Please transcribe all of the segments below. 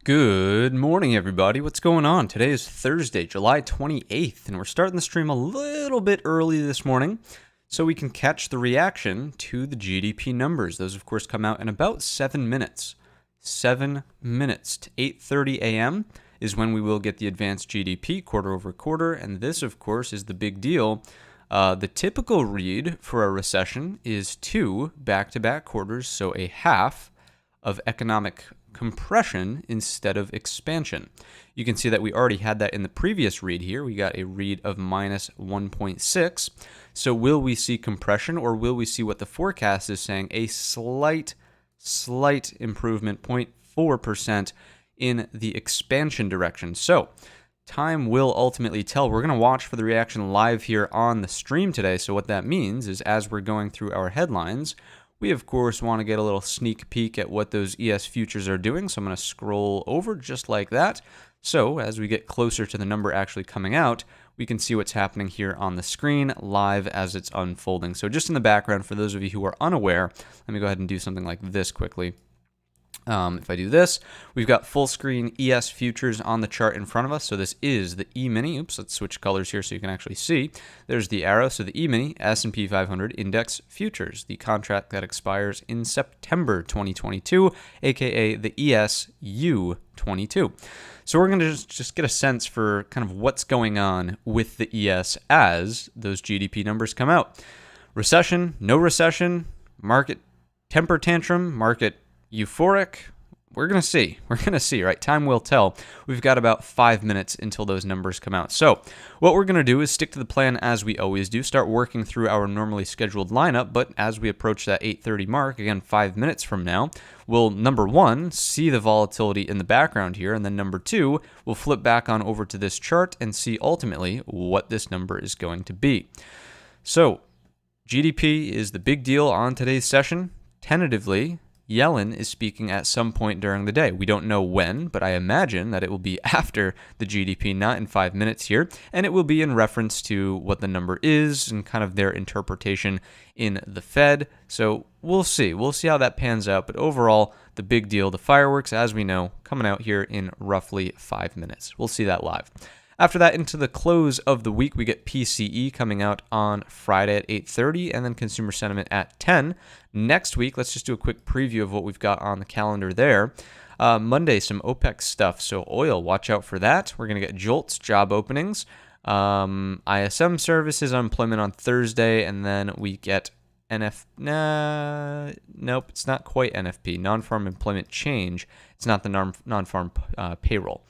Good morning, everybody. What's going on? Today is Thursday, July 28th, and we're starting the stream a little bit early this morning so we can catch the reaction to the GDP numbers. Those, of course, come out in about 7 minutes. 7 minutes to 8:30 a.m. is when we will get the advanced GDP quarter over quarter, and this, of course, is the big deal. The typical read for a recession is 2 back-to-back quarters, so a half of economic compression instead of expansion. You can see that we already had that in the previous read here. We got a read of minus 1.6. So will we see compression, or will we see what the forecast is saying, a slight improvement, 0.4% in the expansion direction? So time will ultimately tell. We're going to watch for the reaction live here on the stream today. So what that means is, as we're going through our headlines, we, of course, want to get a little sneak peek at what those ES futures are doing. So I'm going to scroll over just like that. So as we get closer to the number actually coming out, we can see what's happening here on the screen live as it's unfolding. So just in the background, for those of you who are unaware, let me go ahead and do something like this quickly. If I do this, we've got full screen ES futures on the chart in front of us. So this is the E-mini. Oops, let's switch colors here so you can actually see. There's the arrow. So the E-mini S&P 500 Index Futures, the contract that expires in September 2022, aka the ESU 22. So we're going to just get a sense for kind of what's going on with the ES as those GDP numbers come out. Recession, no recession, market temper tantrum, market euphoric. We're going to see, right? Time will tell. We've got about 5 minutes until those numbers come out. So what we're going to do is stick to the plan as we always do, start working through our normally scheduled lineup. But as we approach that 8:30 mark, again, 5 minutes from now, we'll, number one, see the volatility in the background here. And then number two, we'll flip back on over to this chart and see ultimately what this number is going to be. So GDP is the big deal on today's session. Tentatively, Yellen is speaking at some point during the day. We don't know when, but I imagine that it will be after the GDP, not in 5 minutes here, and it will be in reference to what the number is and kind of their interpretation in the Fed. So we'll see. We'll see how that pans out, but overall, the big deal, the fireworks, as we know, coming out here in roughly 5 minutes. We'll see that live. After that, into the close of the week, we get PCE coming out on Friday at 8:30, and then consumer sentiment at 10. Next week, let's just do a quick preview of what we've got on the calendar there. Monday, some OPEC stuff, so oil, watch out for that. We're going to get JOLTS, job openings, ISM services, unemployment on Thursday, and then we get nope, it's not quite NFP, non-farm employment change. It's not the non-farm payroll.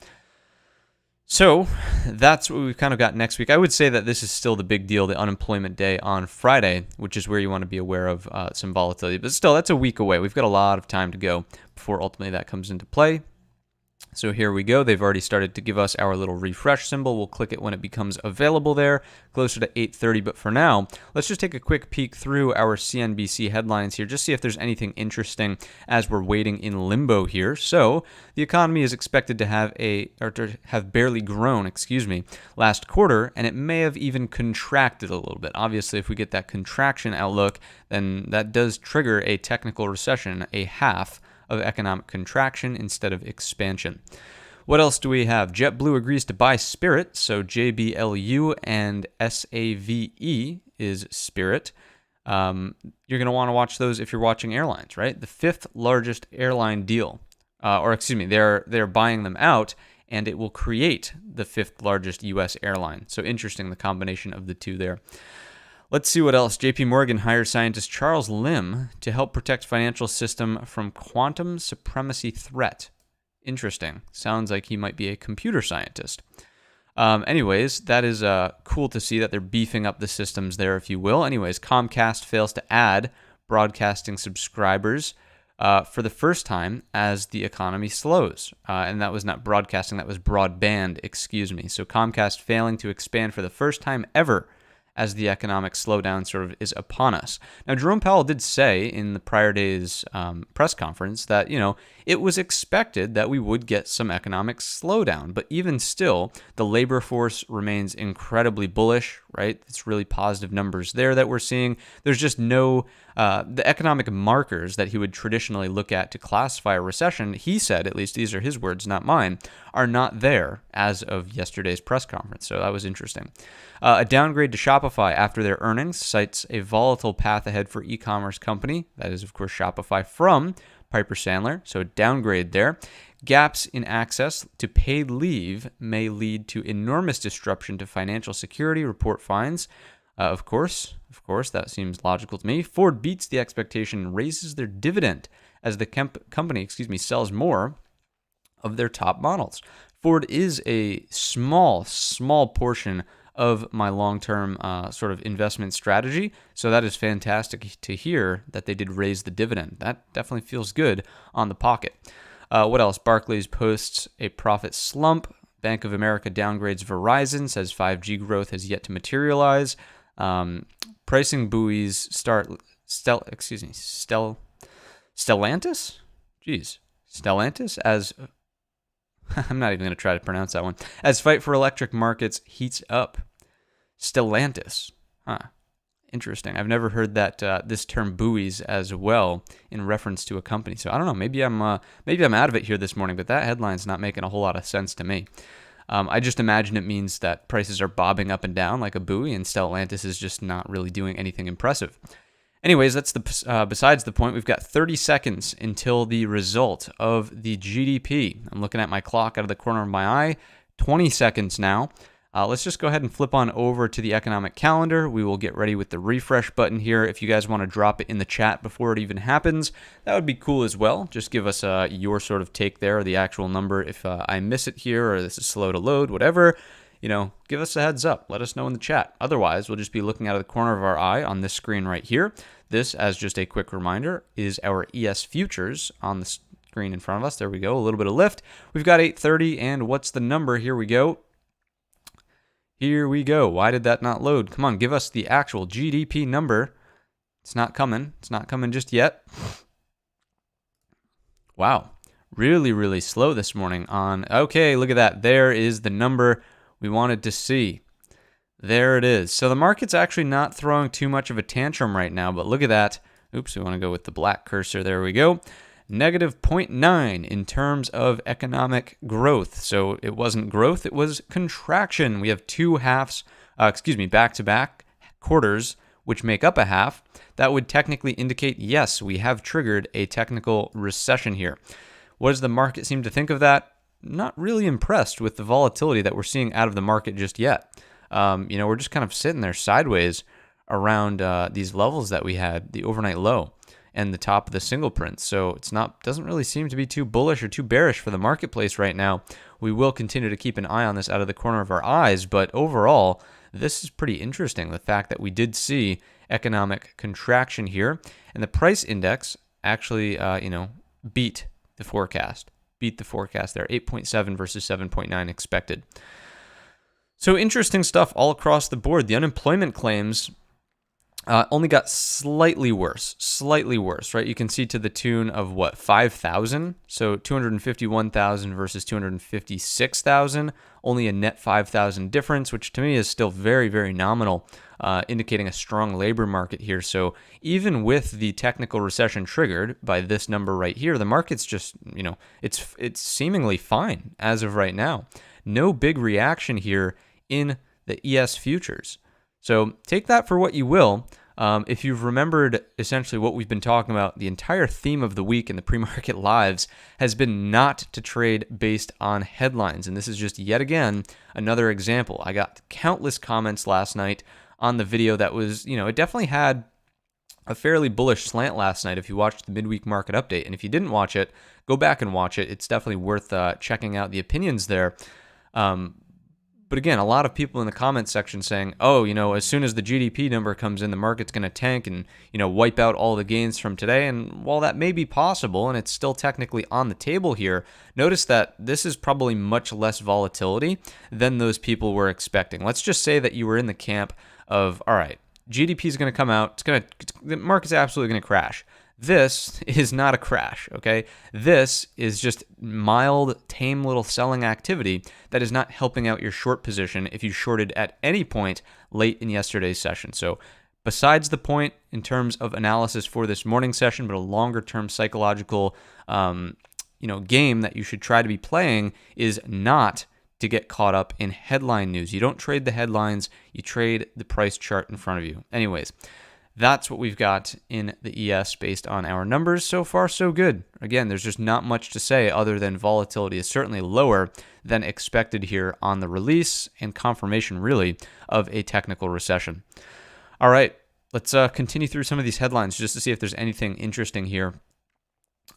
So that's what we've kind of got next week. I would say that this is still the big deal, the unemployment day on Friday, which is where you want to be aware of some volatility. But still, that's a week away. We've got a lot of time to go before ultimately that comes into play. So here we go. They've already started to give us our little refresh symbol. We'll click it when it becomes available there, closer to 8:30. But for now, let's just take a quick peek through our CNBC headlines here, just see if there's anything interesting as we're waiting in limbo here. So the economy is expected to have barely grown, last quarter, and it may have even contracted a little bit. Obviously, if we get that contraction outlook, then that does trigger a technical recession, a half of economic contraction instead of expansion. What else do we have? JetBlue agrees to buy Spirit, so JBLU and SAVE is Spirit. You're going to want to watch those if you're watching airlines, right? The fifth largest airline deal, they're buying them out, and it will create the fifth largest U.S. airline. So interesting, the combination of the two there. Let's see what else. JP Morgan hires scientist Charles Lim to help protect financial system from quantum supremacy threat. Interesting. Sounds like he might be a computer scientist. Anyways, that is cool to see that they're beefing up the systems there, if you will. Anyways, Comcast fails to add broadcasting subscribers for the first time as the economy slows. And that was not broadcasting, that was broadband, So Comcast failing to expand for the first time ever as the economic slowdown sort of is upon us. Now, Jerome Powell did say in the prior day's press conference that, it was expected that we would get some economic slowdown, but even still, the labor force remains incredibly bullish, right? It's really positive numbers there that we're seeing. There's just no, the economic markers that he would traditionally look at to classify a recession, he said, at least these are his words, not mine, are not there as of yesterday's press conference. So that was interesting. A downgrade to Shopify after their earnings cites a volatile path ahead for e-commerce company. That is, of course, Shopify from Piper Sandler. So downgrade there. Gaps in access to paid leave may lead to enormous disruption to financial security, report finds. Of course, that seems logical to me. Ford beats the expectation and raises their dividend as the company, sells more of their top models. Ford is a small portion of my long-term sort of investment strategy. So that is fantastic to hear that they did raise the dividend. That definitely feels good on the pocket. What else? Barclays posts a profit slump. Bank of America downgrades Verizon, says 5G growth has yet to materialize. Pricing buoys Stellantis? Stellantis as I'm not even going to try to pronounce that one. As fight for electric markets heats up. Stellantis. Interesting. I've never heard that this term buoys as well in reference to a company. So I don't know. Maybe I'm out of it here this morning, but that headline's not making a whole lot of sense to me. I just imagine it means that prices are bobbing up and down like a buoy, and Stellantis is just not really doing anything impressive. Anyways, that's besides the point. We've got 30 seconds until the result of the GDP. I'm looking at my clock out of the corner of my eye. 20 seconds now. Let's just go ahead and flip on over to the economic calendar. We will get ready with the refresh button here. If you guys want to drop it in the chat before it even happens, that would be cool as well. Just give us your sort of take there, or the actual number. If I miss it here, or this is slow to load, whatever, give us a heads up. Let us know in the chat. Otherwise, we'll just be looking out of the corner of our eye on this screen right here. This, as just a quick reminder, is our ES futures on the screen in front of us. There we go. A little bit of lift. We've got 8:30, and what's the number? Here we go. Why did that not load? Come on, give us the actual GDP number. It's not coming. It's not coming just yet. Wow. Really, really slow this morning on... Okay, look at that. There is the number we wanted to see. There it is. So the market's actually not throwing too much of a tantrum right now, but look at that. Oops, we want to go with the black cursor. There we go. Negative 0.9 in terms of economic growth. So it wasn't growth, it was contraction. We have two halves, back-to-back quarters, which make up a half. That would technically indicate, yes, we have triggered a technical recession here. What does the market seem to think of that? Not really impressed with the volatility that we're seeing out of the market just yet. We're just kind of sitting there sideways around these levels that we had, the overnight low and the top of the single print. So doesn't really seem to be too bullish or too bearish for the marketplace right now. We will continue to keep an eye on this out of the corner of our eyes, but overall, this is pretty interesting. The fact that we did see economic contraction here, and the price index actually, beat the forecast. Beat the forecast there, 8.7 versus 7.9 expected. So interesting stuff all across the board. The unemployment claims only got slightly worse, right? You can see to the tune of 5,000? So 251,000 versus 256,000, only a net 5,000 difference, which to me is still very, very nominal, indicating a strong labor market here. So even with the technical recession triggered by this number right here, the market's just, it's seemingly fine as of right now. No big reaction here in the ES futures. So take that for what you will. If you've remembered essentially what we've been talking about, the entire theme of the week in the pre-market lives has been not to trade based on headlines. And this is just yet again another example. I got countless comments last night on the video that was, it definitely had a fairly bullish slant last night if you watched the midweek market update. And if you didn't watch it, go back and watch it. It's definitely worth checking out the opinions there. But again, a lot of people in the comments section saying, as soon as the GDP number comes in, the market's going to tank and, wipe out all the gains from today. And while that may be possible, and it's still technically on the table here, notice that this is probably much less volatility than those people were expecting. Let's just say that you were in the camp of, all right, GDP is going to come out. The market's absolutely going to crash. This is not a crash, okay? This is just mild, tame little selling activity that is not helping out your short position if you shorted at any point late in yesterday's session. So besides the point in terms of analysis for this morning session, but a longer-term psychological game that you should try to be playing is not to get caught up in headline news. You don't trade the headlines, you trade the price chart in front of you. Anyways, that's what we've got in the ES based on our numbers. So far, so good. Again, there's just not much to say other than volatility is certainly lower than expected here on the release and confirmation, really, of a technical recession. All right, let's continue through some of these headlines just to see if there's anything interesting here.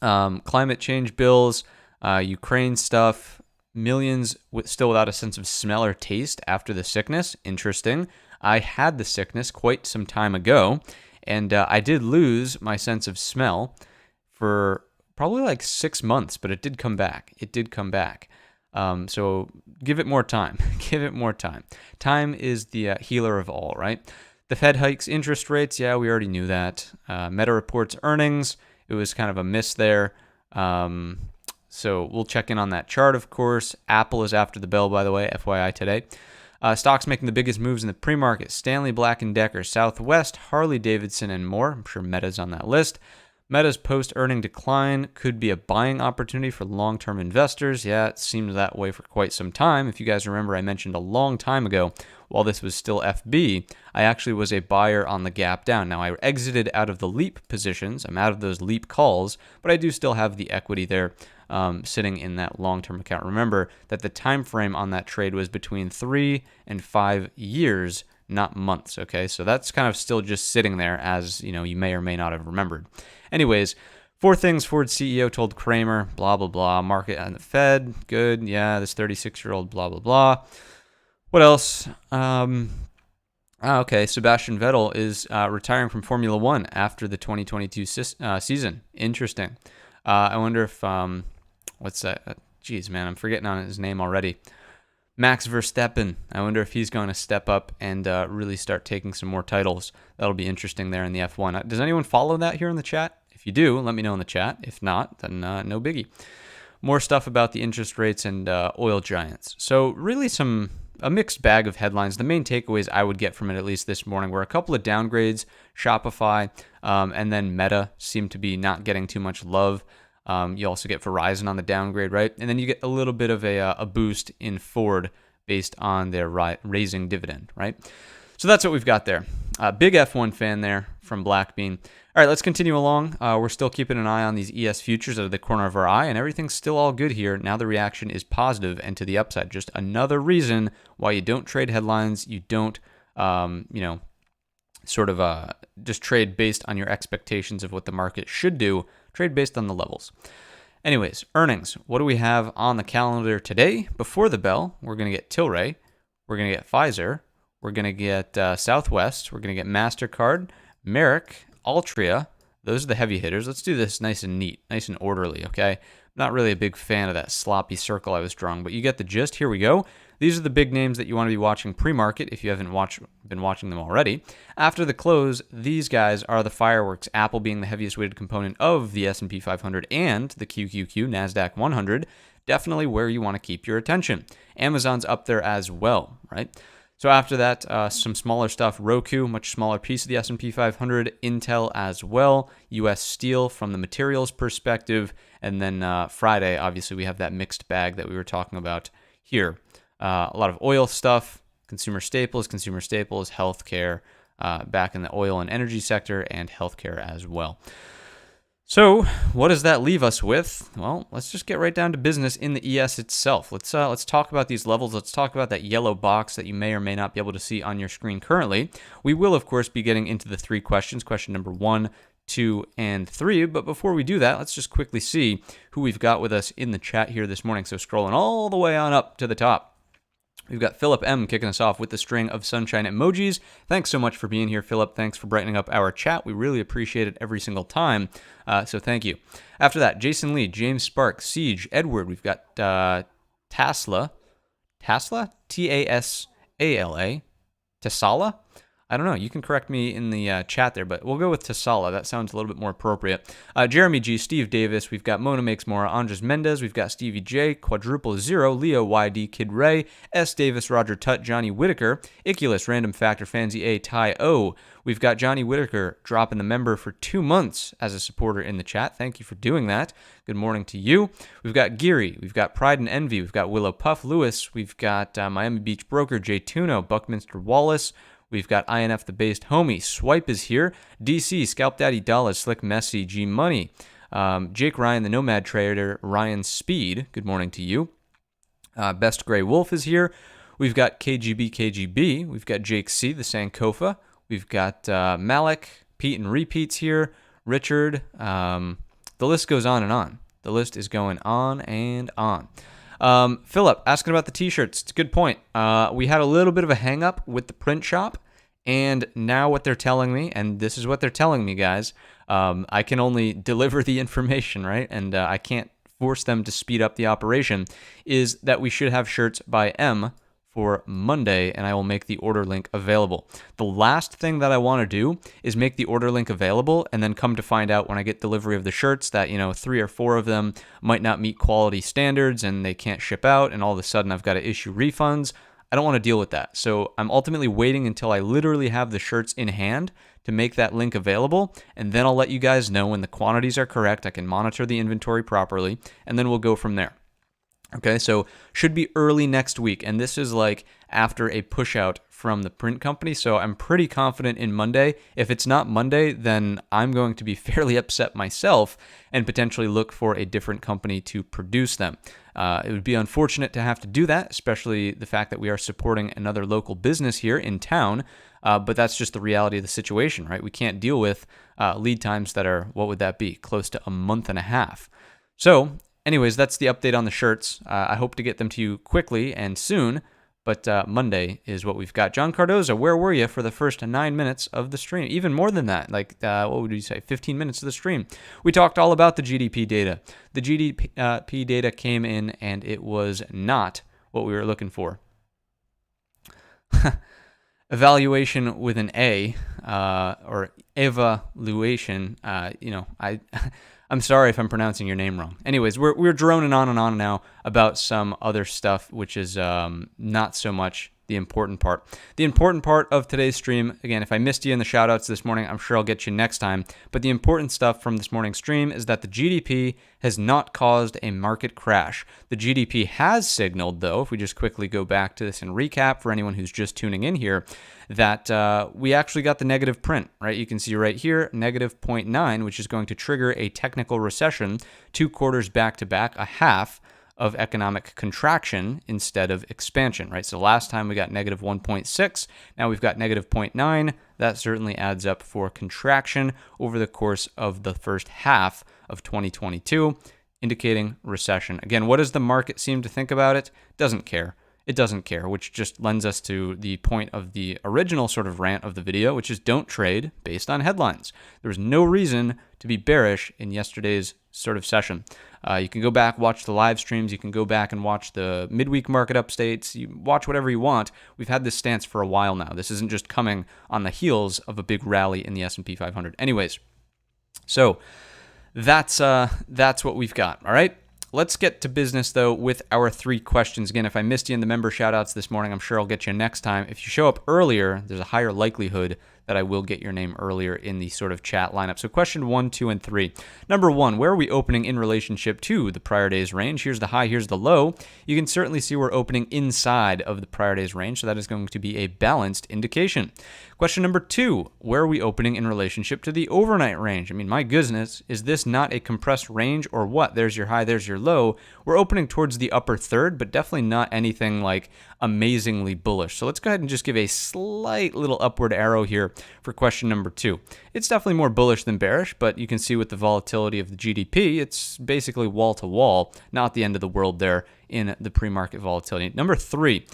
Climate change bills, Ukraine stuff, millions still without a sense of smell or taste after the sickness. Interesting. I had the sickness quite some time ago, and I did lose my sense of smell for probably like 6 months, but it did come back. So give it more time. Give it more time. Time is the healer of all, right? The Fed hikes interest rates. Yeah, we already knew that. Meta reports earnings. It was kind of a miss there. So we'll check in on that chart, of course. Apple is after the bell, by the way, FYI today. Stocks making the biggest moves in the pre-market: Stanley Black & Decker, Southwest, Harley-Davidson, and more. I'm sure Meta's on that list. Meta's post-earning decline could be a buying opportunity for long-term investors. Yeah, it seemed that way for quite some time. If you guys remember, I mentioned a long time ago, while this was still FB, I actually was a buyer on the gap down. Now, I exited out of the leap positions. I'm out of those leap calls, but I do still have the equity there sitting in that long-term account. Remember that the time frame on that trade was between 3 and 5 years, not months, okay? So that's kind of still just sitting there, as you may or may not have remembered. Anyways, 4 things Ford CEO told Kramer, blah, blah, blah. Market and the Fed, good. Yeah, this 36-year-old, blah, blah, blah. What else? Okay, Sebastian Vettel is retiring from Formula One after the 2022 season. Interesting. I wonder if, what's that? Geez, man, I'm forgetting on his name already. Max Verstappen. I wonder if he's going to step up and really start taking some more titles. That'll be interesting there in the F1. Does anyone follow that here in the chat? If you do, let me know in the chat. If not, then no biggie. More stuff about the interest rates and oil giants. So really a mixed bag of headlines. The main takeaways I would get from it, at least this morning, were a couple of downgrades, Shopify, and then Meta seemed to be not getting too much love. You also get Verizon on the downgrade, right? And then you get a little bit of a boost in Ford based on their raising dividend, right? So that's what we've got there. Big F1 fan there from Blackbean. All right, let's continue along. We're still keeping an eye on these ES futures out of the corner of our eye, and everything's still all good here. Now the reaction is positive and to the upside. Just another reason why you don't trade headlines. You don't, just trade based on your expectations of what the market should do. Trade based on the levels. Anyways, earnings. What do we have on the calendar today? Before the bell, we're going to get Tilray. We're going to get Pfizer. We're going to get Southwest. We're going to get MasterCard, Merrick, Altria. Those are the heavy hitters. Let's do this nice and neat, nice and orderly, okay? Not really a big fan of that sloppy circle I was drawing, but you get the gist. Here we go. These are the big names that you want to be watching pre-market if you haven't been watching them already. After the close, these guys are the fireworks, Apple being the heaviest weighted component of the S&P 500 and the QQQ NASDAQ 100, definitely where you want to keep your attention. Amazon's up there as well, right? So after that, some smaller stuff. Roku, much smaller piece of the S&P 500. Intel as well. U.S. Steel from the materials perspective. And then Friday, obviously, we have that mixed bag that we were talking about here. A lot of oil stuff, consumer staples, healthcare, back in the oil and energy sector, and healthcare as well. So what does that leave us with? Well, let's just get right down to business in the ES itself. Let's talk about these levels. Let's talk about that yellow box that you may or may not be able to see on your screen currently. We will, of course, be getting into the 3 questions, question number 1, 2, and 3. But before we do that, let's just quickly see who we've got with us in the chat here this morning. So scrolling all the way on up to the top. We've got Philip M. kicking us off with the string of sunshine emojis. Thanks so much for being here, Philip. Thanks for brightening up our chat. We really appreciate it every single time, so thank you. After that, Jason Lee, James Spark, Siege, Edward. We've got Tasla, Tasala, Tasala, I don't know. You can correct me in the chat there, but we'll go with Tasala. That sounds a little bit more appropriate. Jeremy G, Steve Davis. We've got Mona Makes More, Andres Mendez. We've got Stevie J, Quadruple Zero, Leo YD, Kid Ray, S Davis, Roger Tutt, Johnny Whitaker, Iculus, Random Factor, Fancy A, Ty O. We've got Johnny Whitaker dropping the member for 2 months as a supporter in the chat. Thank you for doing that. Good morning to you. We've got Geary. We've got Pride and Envy. We've got Willow Puff Lewis. We've got Miami Beach Broker, Jay Tuno, Buckminster Wallace. We've got INF the Based Homie. Swipe is here. DC, Scalp Daddy Dallas, Slick Messy, G Money. Jake Ryan, the Nomad Trader, Ryan Speed. Good morning to you. Best Gray Wolf is here. We've got KGB. We've got Jake C, the Sankofa. We've got Malik, Pete and Repeats here. Richard. The list goes on and on. The list is going on and on. Philip, asking about the t-shirts. It's a good point. We had a little bit of a hang-up with the print shop, and now what they're telling me, and this is what they're telling me, guys, I can only deliver the information, right? And I can't force them to speed up the operation, is that we should have shirts by M for Monday, and I will make the order link available. The last thing that I want to do is make the order link available and then come to find out when I get delivery of the shirts that, 3 or 4 of them might not meet quality standards and they can't ship out, and all of a sudden I've got to issue refunds. I don't want to deal with that. So I'm ultimately waiting until I literally have the shirts in hand to make that link available, and then I'll let you guys know when the quantities are correct. I can monitor the inventory properly, and then we'll go from there. Okay, so should be early next week, and this is like after a push out from the print company, so I'm pretty confident in Monday. If it's not Monday, then I'm going to be fairly upset myself and potentially look for a different company to produce them. It would be unfortunate to have to do that, especially the fact that we are supporting another local business here in town, but that's just the reality of the situation, right? We can't deal with lead times that are, what would that be, close to a month and a half. So anyways, that's the update on the shirts. I hope to get them to you quickly and soon, but Monday is what we've got. John Cardoza, where were you for the first 9 minutes of the stream? Even more than that, like, what would you say, 15 minutes of the stream. We talked all about the GDP data. The GDP data came in, and it was not what we were looking for. Evaluation with an A, or evaluation, I'm sorry if I'm pronouncing your name wrong. Anyways, we're droning on and on now about some other stuff, which is not so much the important part. The important part of today's stream, again, if I missed you in the shout-outs this morning, I'm sure I'll get you next time. But the important stuff from this morning's stream is that the GDP has not caused a market crash. The GDP has signaled, though, if we just quickly go back to this and recap for anyone who's just tuning in here, that we actually got the negative print, right? You can see right here, negative 0.9, which is going to trigger a technical recession 2 quarters back-to-back, a half of economic contraction instead of expansion, right? So last time we got negative 1.6, now we've got negative 0.9. That certainly adds up for contraction over the course of the first half of 2022, indicating recession. Again, what does the market seem to think about it? Doesn't care. It doesn't care, which just lends us to the point of the original sort of rant of the video, which is don't trade based on headlines. There's no reason to be bearish in yesterday's sort of session. You can go back, watch the live streams. You can go back and watch the midweek market updates. You watch whatever you want. We've had this stance for a while now. This isn't just coming on the heels of a big rally in the S&P 500. Anyways, so that's what we've got, all right? Let's get to business, though, with our 3 questions. Again, if I missed you in the member shout-outs this morning, I'm sure I'll get you next time. If you show up earlier, there's a higher likelihood that I will get your name earlier in the sort of chat lineup. So question 1, 2, and 3. Number 1, where are we opening in relationship to the prior day's range? Here's the high, here's the low. You can certainly see we're opening inside of the prior day's range, so that is going to be a balanced indication. Question number 2, where are we opening in relationship to the overnight range? I mean, my goodness, is this not a compressed range or what? There's your high, there's your low. We're opening towards the upper third, but definitely not anything like amazingly bullish. So let's go ahead and just give a slight little upward arrow here for question number 2. It's definitely more bullish than bearish, but you can see with the volatility of the GDP, it's basically wall to wall, not the end of the world there in the pre-market volatility. Number 3,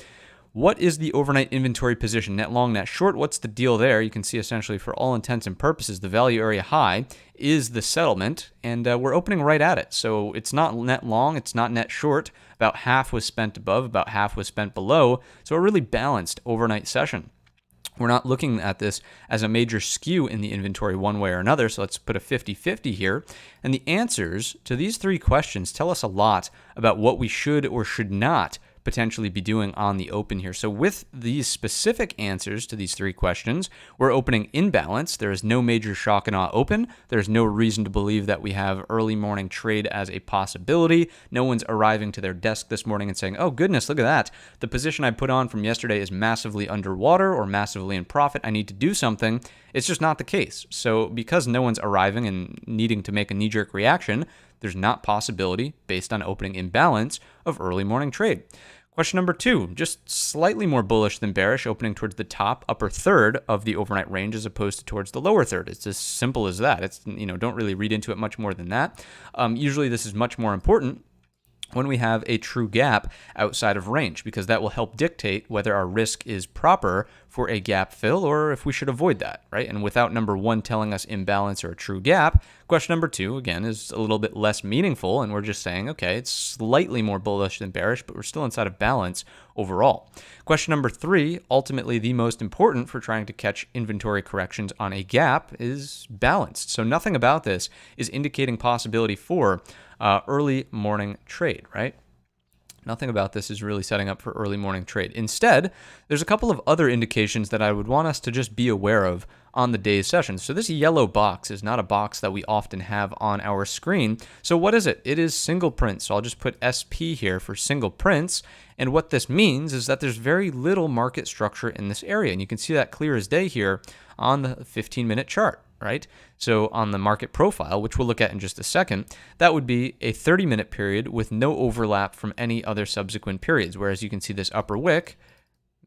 what is the overnight inventory position? Net long, net short, what's the deal there? You can see essentially for all intents and purposes, the value area high is the settlement, and we're opening right at it. So it's not net long, it's not net short. About half was spent above, about half was spent below. So a really balanced overnight session. We're not looking at this as a major skew in the inventory one way or another, so let's put a 50-50 here. And the answers to these three questions tell us a lot about what we should or should not potentially be doing on the open here. So with these specific answers to these three questions, we're opening in balance. There is no major shock and awe open. There's no reason to believe that we have early morning trade as a possibility. No one's arriving to their desk this morning and saying, oh goodness, look at that. The position I put on from yesterday is massively underwater or massively in profit. I need to do something. It's just not the case. So because no one's arriving and needing to make a knee-jerk reaction, there's not possibility, based on opening imbalance, of early morning trade. Question number 2, just slightly more bullish than bearish, opening towards the top upper third of the overnight range as opposed to towards the lower third. It's as simple as that. It's, don't really read into it much more than that. Usually this is much more important when we have a true gap outside of range, because that will help dictate whether our risk is proper for a gap fill or if we should avoid that, right? And without number 1 telling us imbalance or a true gap, question number 2, again, is a little bit less meaningful, and we're just saying, okay, it's slightly more bullish than bearish, but we're still inside of balance overall. Question number 3, ultimately the most important for trying to catch inventory corrections on a gap, is balanced. So nothing about this is indicating possibility for early morning trade, right? Nothing about this is really setting up for early morning trade. Instead, there's a couple of other indications that I would want us to just be aware of on the day's session. So this yellow box is not a box that we often have on our screen. So what is it? It is single print. So I'll just put SP here for single prints. And what this means is that there's very little market structure in this area. And you can see that clear as day here on the 15-minute chart, right? So on the market profile, which we'll look at in just a second, that would be a 30-minute period with no overlap from any other subsequent periods. Whereas you can see this upper wick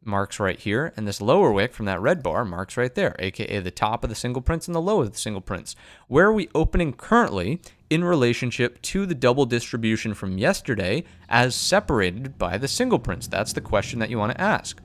marks right here, and this lower wick from that red bar marks right there, aka the top of the single prints and the low of the single prints. Where are we opening currently in relationship to the double distribution from yesterday as separated by the single prints? That's the question that you want to ask.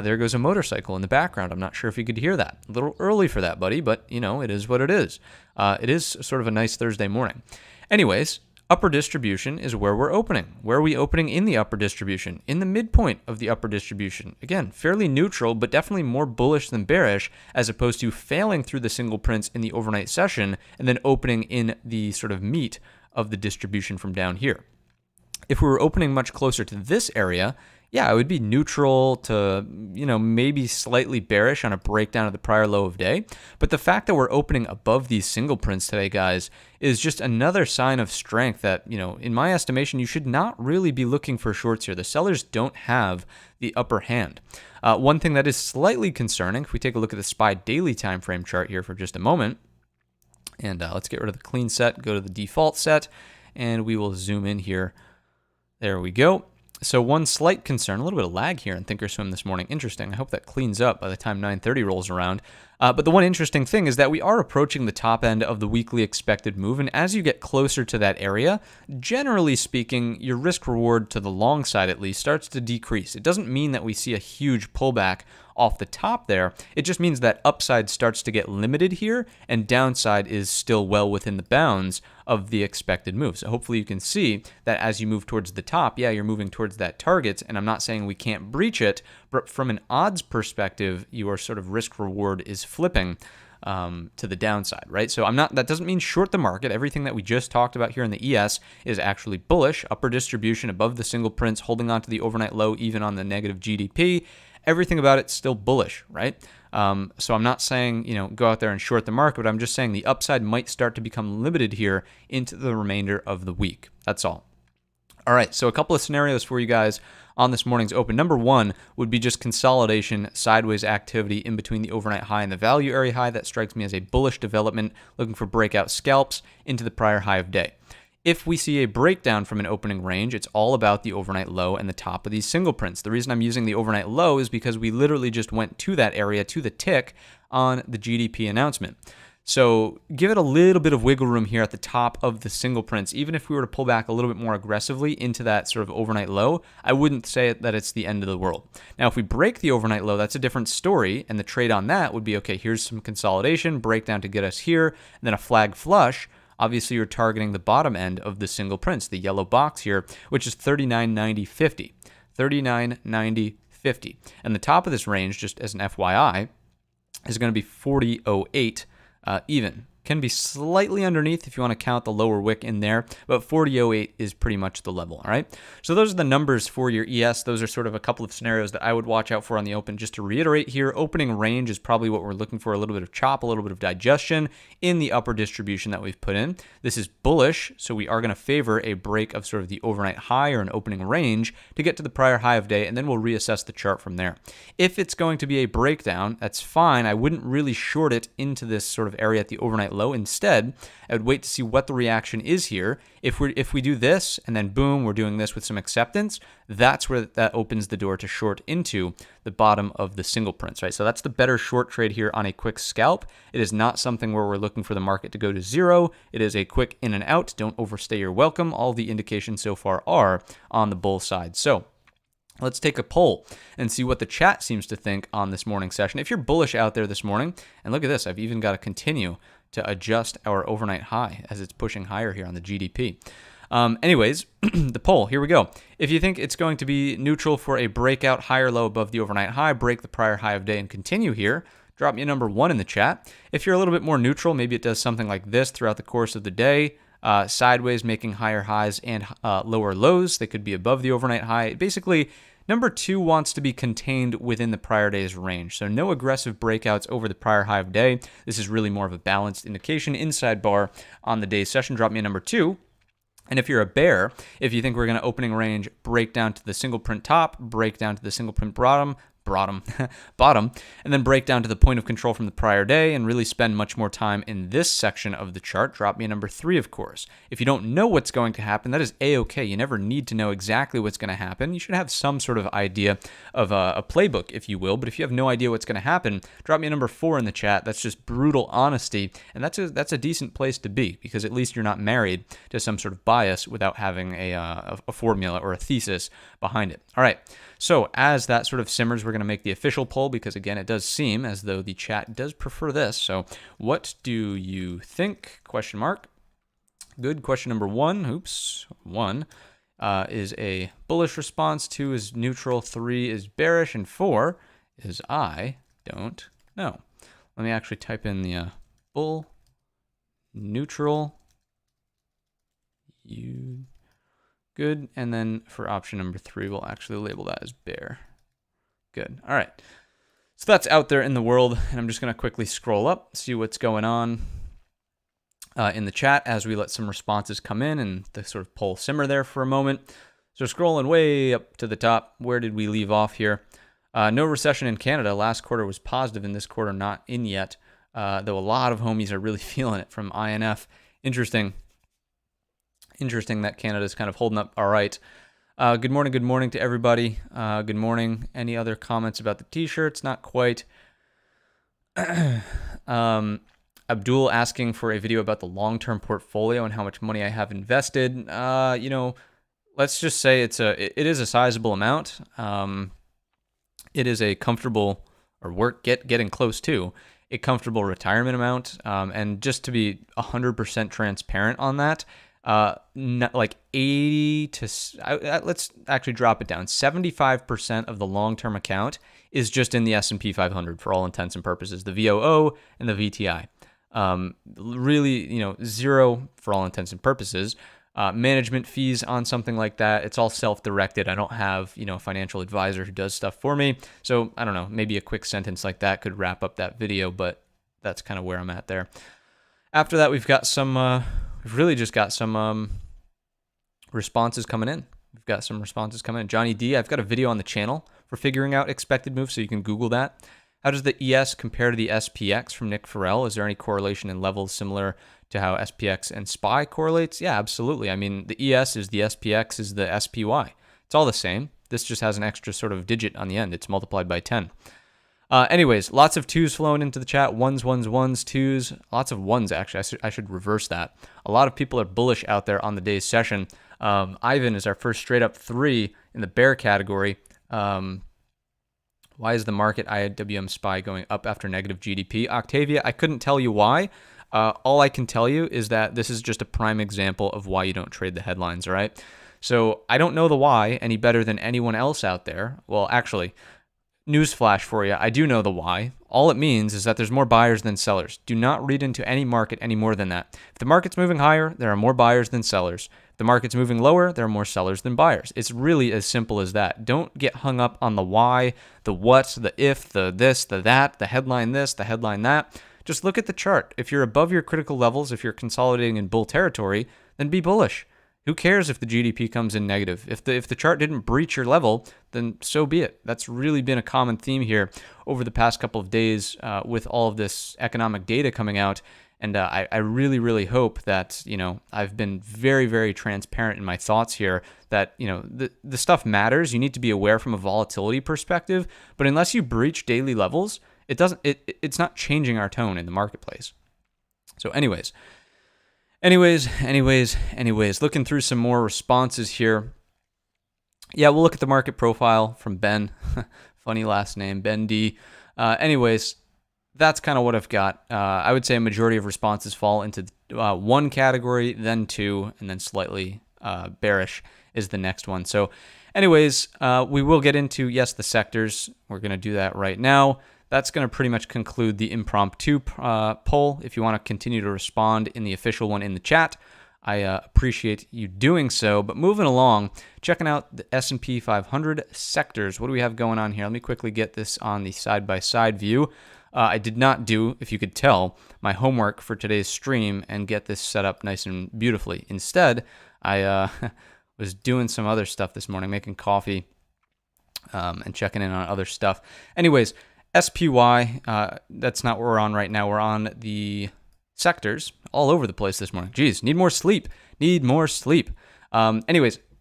There goes a motorcycle in the background. I'm not sure if you could hear that. A little early for that, buddy, but it is what it is. It is sort of a nice Thursday morning. Anyways, upper distribution is where we're opening. Where are we opening in the upper distribution? In the midpoint of the upper distribution. Again, fairly neutral, but definitely more bullish than bearish, as opposed to failing through the single prints in the overnight session and then opening in the sort of meat of the distribution from down here. If we were opening much closer to this area, yeah, it would be neutral to, maybe slightly bearish on a breakdown of the prior low of day. But the fact that we're opening above these single prints today, guys, is just another sign of strength that, in my estimation, you should not really be looking for shorts here. The sellers don't have the upper hand. One thing that is slightly concerning, if we take a look at the SPY daily time frame chart here for just a moment, and let's get rid of the clean set, go to the default set, and we will zoom in here. There we go. So one slight concern, a little bit of lag here in Thinkorswim this morning. Interesting. I hope that cleans up by the time 9:30 rolls around. But the one interesting thing is that we are approaching the top end of the weekly expected move. And as you get closer to that area, generally speaking, your risk reward to the long side at least starts to decrease. It doesn't mean that we see a huge pullback off the top there. It just means that upside starts to get limited here and downside is still well within the bounds of the expected move. So hopefully you can see that as you move towards the top, yeah, you're moving towards that target. And I'm not saying we can't breach it, but from an odds perspective, your sort of risk reward is flipping to the downside, right? So that doesn't mean short the market. Everything that we just talked about here in the ES is actually bullish. Upper distribution above the single prints, holding on to the overnight low, even on the negative GDP. Everything about it's still bullish, right? So I'm not saying, go out there and short the market, but I'm just saying the upside might start to become limited here into the remainder of the week. That's all. All right, so a couple of scenarios for you guys on this morning's open. Number 1 would be just consolidation, sideways activity in between the overnight high and the value area high. That strikes me as a bullish development, looking for breakout scalps into the prior high of day. If we see a breakdown from an opening range, it's all about the overnight low and the top of these single prints. The reason I'm using the overnight low is because we literally just went to that area, to the tick, on the GDP announcement. So give it a little bit of wiggle room here at the top of the single prints. Even if we were to pull back a little bit more aggressively into that sort of overnight low, I wouldn't say that it's the end of the world. Now, if we break the overnight low, that's a different story. And the trade on that would be, okay, here's some consolidation, breakdown to get us here, and then a flag flush. Obviously, you're targeting the bottom end of the single prints, the yellow box here, which is 39.90.50. 39.90.50. 40.50. And the top of this range, just as an FYI, is going to be 40.08 even. Can be slightly underneath if you want to count the lower wick in there, but 40.08 is pretty much the level, all right? So those are the numbers for your ES. Those are sort of a couple of scenarios that I would watch out for on the open. Just to reiterate here, opening range is probably what we're looking for, a little bit of chop, a little bit of digestion in the upper distribution that we've put in. This is bullish, so we are going to favor a break of sort of the overnight high or an opening range to get to the prior high of day, and then we'll reassess the chart from there. If it's going to be a breakdown, that's fine. I wouldn't really short it into this sort of area at the overnight low. Instead, I would wait to see what the reaction is here. If we do this and then boom, we're doing this with some acceptance, that's where that opens the door to short into the bottom of the single prints, right? So that's the better short trade here on a quick scalp. It is not something where we're looking for the market to go to zero. It is a quick in and out. Don't overstay your welcome. All the indications so far are on the bull side. So let's take a poll and see what the chat seems to think on this morning session. If you're bullish out there this morning, and look at this, I've even got to continue to adjust our overnight high as it's pushing higher here on the GDP. Anyways, the poll, here we go. If you think it's going to be neutral for a breakout higher low above the overnight high, break the prior high of day and continue here, drop me a number 1 in the chat. If you're a little bit more neutral, maybe it does something like this throughout the course of the day, sideways making higher highs and lower lows. They could be above the overnight high. Basically, number 2 wants to be contained within the prior day's range. So no aggressive breakouts over the prior high of day. This is really more of a balanced indication inside bar on the day's session. Drop me a number 2. And if you're a bear, if you think we're going to opening range, break down to the single print top, break down to the single print bottom, and then break down to the point of control from the prior day and really spend much more time in this section of the chart, drop me a number 3, of course. If you don't know what's going to happen, that is A-okay. You never need to know exactly what's going to happen. You should have some sort of idea of a playbook, if you will, but if you have no idea what's going to happen, drop me a number 4 in the chat. That's just brutal honesty, and that's a decent place to be, because at least you're not married to some sort of bias without having a formula or a thesis behind it. All right, so as that sort of simmers, we're going to make the official poll, because again, it does seem as though the chat does prefer this. So what do you think? Question mark. Good. Question number 1. Oops. 1 is a bullish response. 2 is neutral. 3 is bearish. And 4 is I don't know. Let me actually type in the bull, neutral, you. Good. And then for option number 3, we'll actually label that as bear. Good. All right. So that's out there in the world, and I'm just going to quickly scroll up, see what's going on in the chat as we let some responses come in and the sort of poll simmer there for a moment. So scrolling way up to the top, where did we leave off here? No recession in Canada. Last quarter was positive, and this quarter not in yet, though a lot of homies are really feeling it from INF. Interesting that Canada's kind of holding up all right. Good morning to everybody. Good morning. Any other comments about the t-shirts? Not quite. Abdul asking for a video about the long-term portfolio and how much money I have invested. Let's just say it is a sizable amount. It is a comfortable, or getting close to a comfortable retirement amount. And just to be 100% transparent on that, like 80 to, let's actually drop it down. 75% of the long-term account is just in the S&P 500 for all intents and purposes, the VOO and the VTI. Really, zero for all intents and purposes. Management fees on something like that, it's all self-directed. I don't have, a financial advisor who does stuff for me. So I don't know, maybe a quick sentence like that could wrap up that video, but that's kind of where I'm at there. After that, we've got some, we've really just got some responses coming in. Johnny D, I've got a video on the channel for figuring out expected moves, so you can Google that. How does the ES compare to the SPX from Nick Farrell? Is there any correlation in levels similar to how SPX and SPY correlates? Yeah, absolutely. I mean, the ES is the SPX is the SPY. It's all the same. This just has an extra sort of digit on the end. It's multiplied by 10. Anyways, lots of 2s flowing into the chat. 1s, 2s. Lots of 1s, actually. I should reverse that. A lot of people are bullish out there on the day's session. Ivan is our first straight up 3 in the bear category. Why is the market IWM SPY going up after negative GDP? Octavia, I couldn't tell you why. All I can tell you is that this is just a prime example of why you don't trade the headlines, all right? So I don't know the why any better than anyone else out there. Well, actually, newsflash for you, I do know the why. All it means is that there's more buyers than sellers. Do not read into any market any more than that. If the market's moving higher, there are more buyers than sellers. If the market's moving lower, there are more sellers than buyers. It's really as simple as that. Don't get hung up on the why, the what, the if, the this, the that, the headline this, the headline that. Just look at the chart. If you're above your critical levels, if you're consolidating in bull territory, then be bullish. Who cares if the GDP comes in negative? If the chart didn't breach your level, then so be it. That's really been a common theme here over the past couple of days with all of this economic data coming out. And I really, really hope that, I've been very, very transparent in my thoughts here that, the stuff matters. You need to be aware from a volatility perspective. But unless you breach daily levels, it's not changing our tone in the marketplace. So anyways, looking through some more responses here. Yeah, we'll look at the market profile from Ben. Funny last name, Ben D. That's kind of what I've got. I would say a majority of responses fall into one category, then two, and then slightly bearish is the next one. So we will get into, yes, the sectors. We're going to do that right now. That's going to pretty much conclude the impromptu poll. If you want to continue to respond in the official one in the chat, I appreciate you doing so. But moving along, checking out the S&P 500 sectors. What do we have going on here? Let me quickly get this on the side-by-side view. I did not do, if you could tell, my homework for today's stream and get this set up nice and beautifully. Instead, I was doing some other stuff this morning, making coffee and checking in on other stuff. Anyways, SPY, that's not what we're on right now. We're on the sectors all over the place this morning. Geez, need more sleep.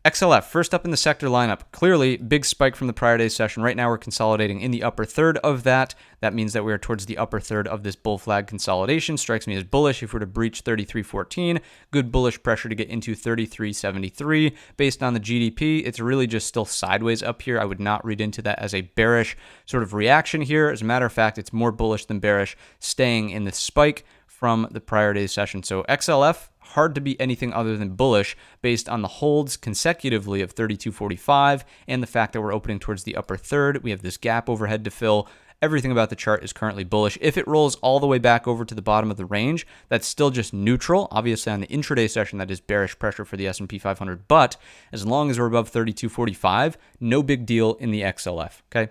XLF, first up in the sector lineup. Clearly, big spike from the prior day's session. Right now, we're consolidating in the upper third of that. That means that we are towards the upper third of this bull flag consolidation. Strikes me as bullish if we're to breach 33.14. Good bullish pressure to get into 33.73. Based on the GDP, it's really just still sideways up here. I would not read into that as a bearish sort of reaction here. As a matter of fact, it's more bullish than bearish, staying in this spike from the prior day's session. So XLF, hard to be anything other than bullish based on the holds consecutively of 32.45 and the fact that we're opening towards the upper third. We have this gap overhead to fill. Everything about the chart is currently bullish. If it rolls all the way back over to the bottom of the range, that's still just neutral. Obviously, on the intraday session, that is bearish pressure for the S&P 500. But as long as we're above 32.45, no big deal in the XLF, okay?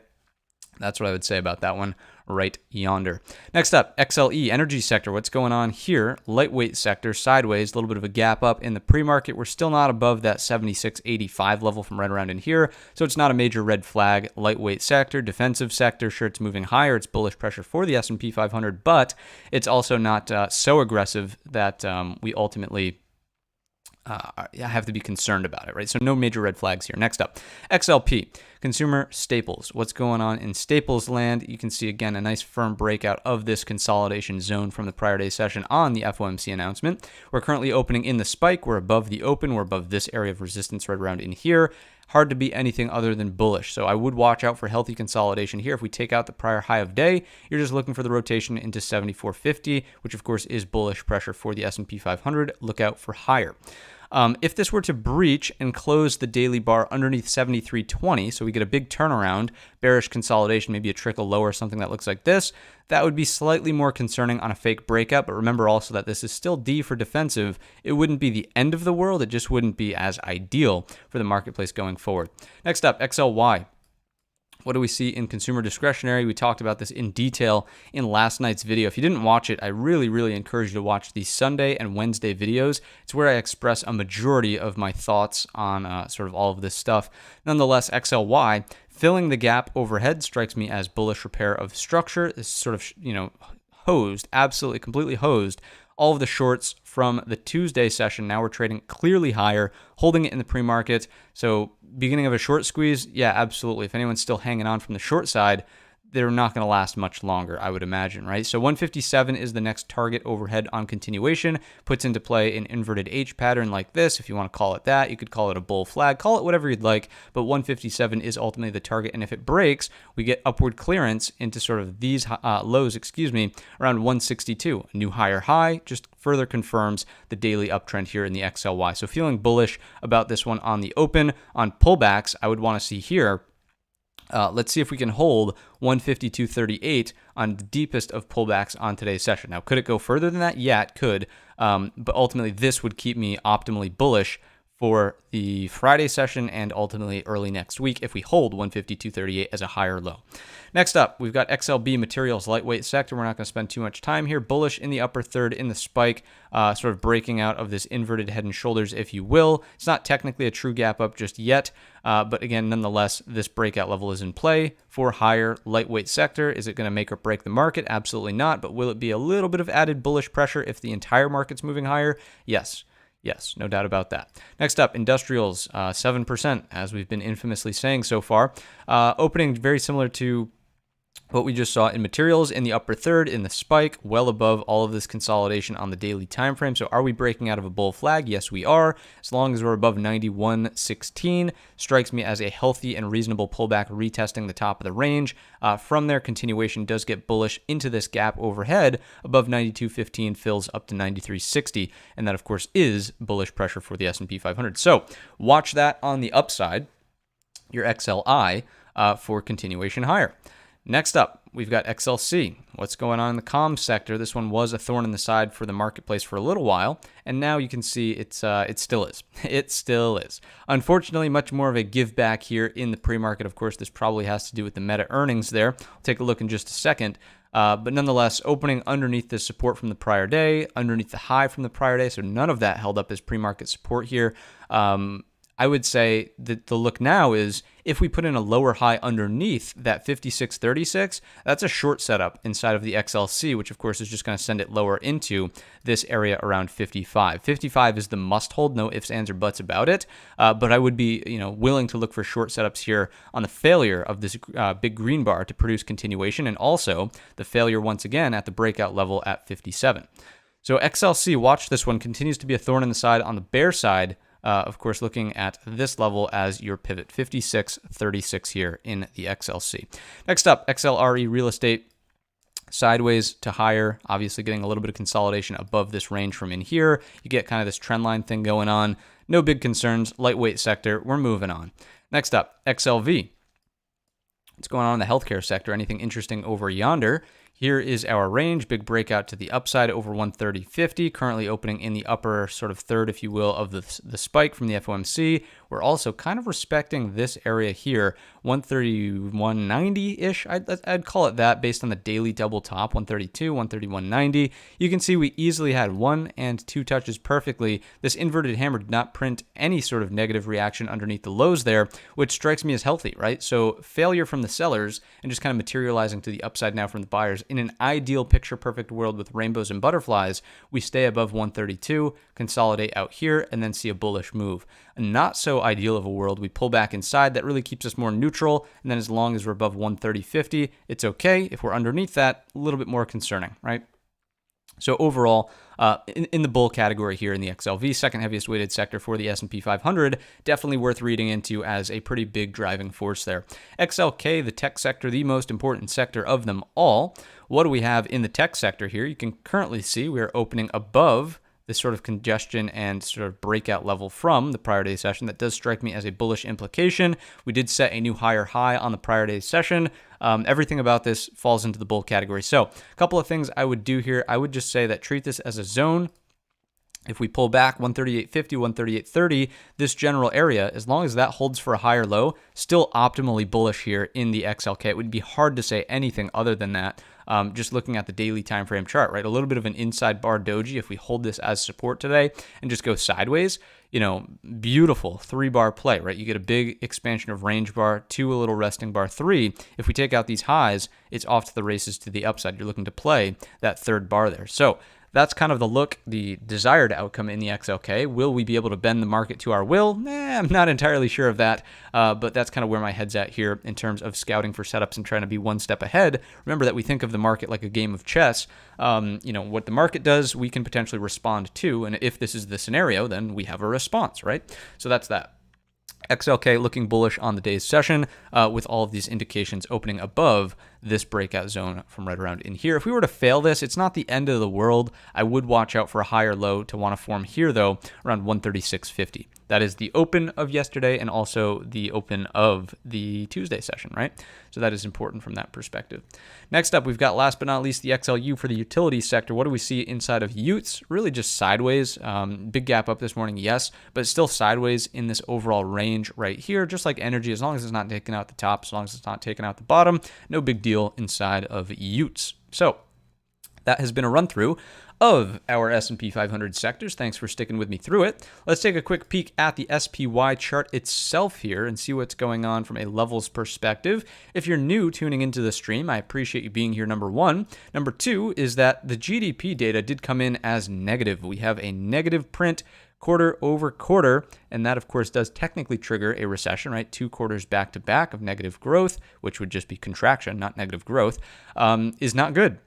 That's what I would say about that one right yonder. Next up, XLE, energy sector. What's going on here? Lightweight sector, sideways, a little bit of a gap up in the pre-market. We're still not above that 76.85 level from right around in here, so it's not a major red flag. Lightweight sector, defensive sector, sure, it's moving higher. It's bullish pressure for the S&P 500, but it's also not so aggressive that we ultimately have to be concerned about it, right? So no major red flags here. Next up, XLP, consumer staples. What's going on in staples land? You can see, again, a nice firm breakout of this consolidation zone from the prior day session on the FOMC announcement. We're currently opening in the spike. We're above the open. We're above this area of resistance right around in here. Hard to be anything other than bullish. So I would watch out for healthy consolidation here. If we take out the prior high of day, you're just looking for the rotation into 74.50, which of course is bullish pressure for the S&P 500. Look out for higher. If this were to breach and close the daily bar underneath 73.20, so we get a big turnaround, bearish consolidation, maybe a trickle lower, something that looks like this, that would be slightly more concerning on a fake breakout. But remember also that this is still D for defensive. It wouldn't be the end of the world. It just wouldn't be as ideal for the marketplace going forward. Next up, XLY. What do we see in consumer discretionary? We talked about this in detail in last night's video. If you didn't watch it, I really, really encourage you to watch the Sunday and Wednesday videos. It's where I express a majority of my thoughts on sort of all of this stuff. Nonetheless, XLY, filling the gap overhead strikes me as bullish repair of structure. It's sort of, hosed, absolutely, completely hosed all of the shorts from the Tuesday session. Now we're trading clearly higher, holding it in the pre-market. So beginning of a short squeeze, yeah, absolutely. If anyone's still hanging on from the short side, they're not going to last much longer, I would imagine, right? So 157 is the next target overhead on continuation, puts into play an inverted H pattern like this. If you want to call it that, you could call it a bull flag, call it whatever you'd like, but 157 is ultimately the target. And if it breaks, we get upward clearance into sort of these lows, around 162. A new higher high just further confirms the daily uptrend here in the XLY. So feeling bullish about this one on the open. On pullbacks, I would want to see here, let's see if we can hold 152.38 on the deepest of pullbacks on today's session. Now, could it go further than that? Yeah, it could. But ultimately, this would keep me optimally bullish for the Friday session and ultimately early next week if we hold 152.38 as a higher low. Next up, we've got XLB materials lightweight sector. We're not going to spend too much time here. Bullish in the upper third in the spike, sort of breaking out of this inverted head and shoulders, if you will. It's not technically a true gap up just yet, but again, nonetheless, this breakout level is in play for higher lightweight sector. Is it going to make or break the market? Absolutely not. But will it be a little bit of added bullish pressure if the entire market's moving higher? Yes. Yes, no doubt about that. Next up, industrials, 7%, as we've been infamously saying so far. Opening very similar to what we just saw in materials in the upper third in the spike, well above all of this consolidation on the daily time frame. So are we breaking out of a bull flag? Yes, we are. As long as we're above 91.16, strikes me as a healthy and reasonable pullback, retesting the top of the range. From there, continuation does get bullish into this gap overhead above 92.15, fills up to 93.60, and that of course is bullish pressure for the S&P 500. So watch that on the upside, your XLI, for continuation higher. Next up, we've got XLC. What's going on in the comms sector? This one was a thorn in the side for the marketplace for a little while, and now you can see it still is. It still is. Unfortunately, much more of a give back here in the pre-market. Of course, this probably has to do with the Meta earnings there. I'll take a look in just a second. But nonetheless, opening underneath this support from the prior day, underneath the high from the prior day, so none of that held up as pre-market support here. I would say that the look now is if we put in a lower high underneath that 56.36, that's a short setup inside of the XLC, which of course is just going to send it lower into this area around 55. 55 is the must hold, no ifs, ands, or buts about it. But I would be, willing to look for short setups here on the failure of this big green bar to produce continuation, and also the failure once again at the breakout level at 57. So XLC, watch this one, continues to be a thorn in the side on the bear side. Of course, looking at this level as your pivot, 56.36 here in the XLC. Next up, XLRE real estate, sideways to higher, obviously getting a little bit of consolidation above this range from in here. You get kind of this trend line thing going on. No big concerns, lightweight sector, we're moving on. Next up, XLV. What's going on in the healthcare sector? Anything interesting over yonder? Here is our range, big breakout to the upside over 130.50, currently opening in the upper sort of third, if you will, of the spike from the FOMC. We're also kind of respecting this area here, 131.90-ish, I'd call it that based on the daily double top, 132, 131.90. You can see we easily had 1 and 2 touches perfectly. This inverted hammer did not print any sort of negative reaction underneath the lows there, which strikes me as healthy, right? So failure from the sellers and just kind of materializing to the upside now from the buyers. In an ideal picture-perfect world with rainbows and butterflies, we stay above 132, consolidate out here, and then see a bullish move. Not so ideal of a world, we pull back inside. That really keeps us more neutral, and then as long as we're above 130.50, it's okay. If we're underneath that, a little bit more concerning, right? So overall, in the bull category here in the XLV, second heaviest weighted sector for the S&P 500, definitely worth reading into as a pretty big driving force there. XLK, the tech sector, the most important sector of them all. What do we have in the tech sector here? You can currently see we are opening above this sort of congestion and sort of breakout level from the prior day session. That does strike me as a bullish implication. We did set a new higher high on the prior day session. Everything about this falls into the bull category. So a couple of things I would do here. I would just say that treat this as a zone. If we pull back 138.50, 138.30, this general area, as long as that holds for a higher low, still optimally bullish here in the XLK. It would be hard to say anything other than that. Just looking at the daily time frame chart, right? A little bit of an inside bar doji. If we hold this as support today and just go sideways, beautiful 3-bar play, right? You get a big expansion of range bar, 2 a little resting bar, 3. If we take out these highs, it's off to the races to the upside. You're looking to play that 3rd bar there. So that's kind of the look, the desired outcome in the XLK. Will we be able to bend the market to our will? I'm not entirely sure of that, but that's kind of where my head's at here in terms of scouting for setups and trying to be one step ahead. Remember that we think of the market like a game of chess. What the market does, we can potentially respond to, and if this is the scenario, then we have a response, right? So that's that. XLK looking bullish on the day's session with all of these indications opening above this breakout zone from right around in here. If we were to fail this, it's not the end of the world. I would watch out for a higher low to want to form here, though, around 136.50. That is the open of yesterday and also the open of the Tuesday session, right? So that is important from that perspective. Next up, we've got, last but not least, the XLU for the utility sector. What do we see inside of Utes? Really just sideways. Big gap up this morning, yes, but still sideways in this overall range right here, just like energy. As long as it's not taking out the top, as long as it's not taking out the bottom, no big deal inside of Utes. So that has been a run through of our S&P 500 sectors. Thanks for sticking with me through it. Let's take a quick peek at the SPY chart itself here and see what's going on from a levels perspective. If you're new tuning into the stream, I appreciate you being here, number one. Number two is that the GDP data did come in as negative. We have a negative print quarter over quarter, and that of course does technically trigger a recession, right? 2 quarters back to back of negative growth, which would just be contraction, not negative growth, is not good.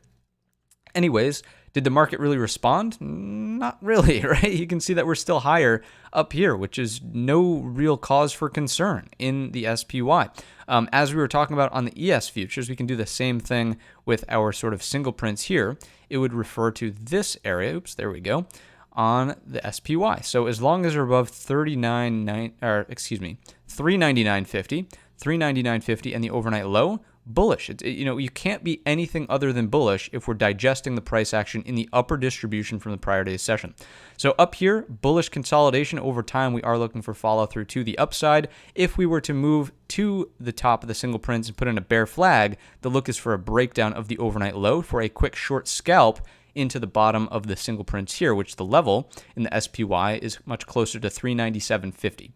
Anyways, did the market really respond? Not really, right? You can see that we're still higher up here, which is no real cause for concern in the SPY. As we were talking about on the ES futures, we can do the same thing with our sort of single prints here. It would refer to this area, oops, there we go, on the SPY. So as long as we're above 399.50, 399.50 and the overnight low, bullish. You can't be anything other than bullish if we're digesting the price action in the upper distribution from the prior day's session. So up here, bullish consolidation over time. We are looking for follow through to the upside. If we were to move to the top of the single prints and put in a bear flag, the look is for a breakdown of the overnight low for a quick short scalp into the bottom of the single prints here, which the level in the SPY is much closer to 397.50.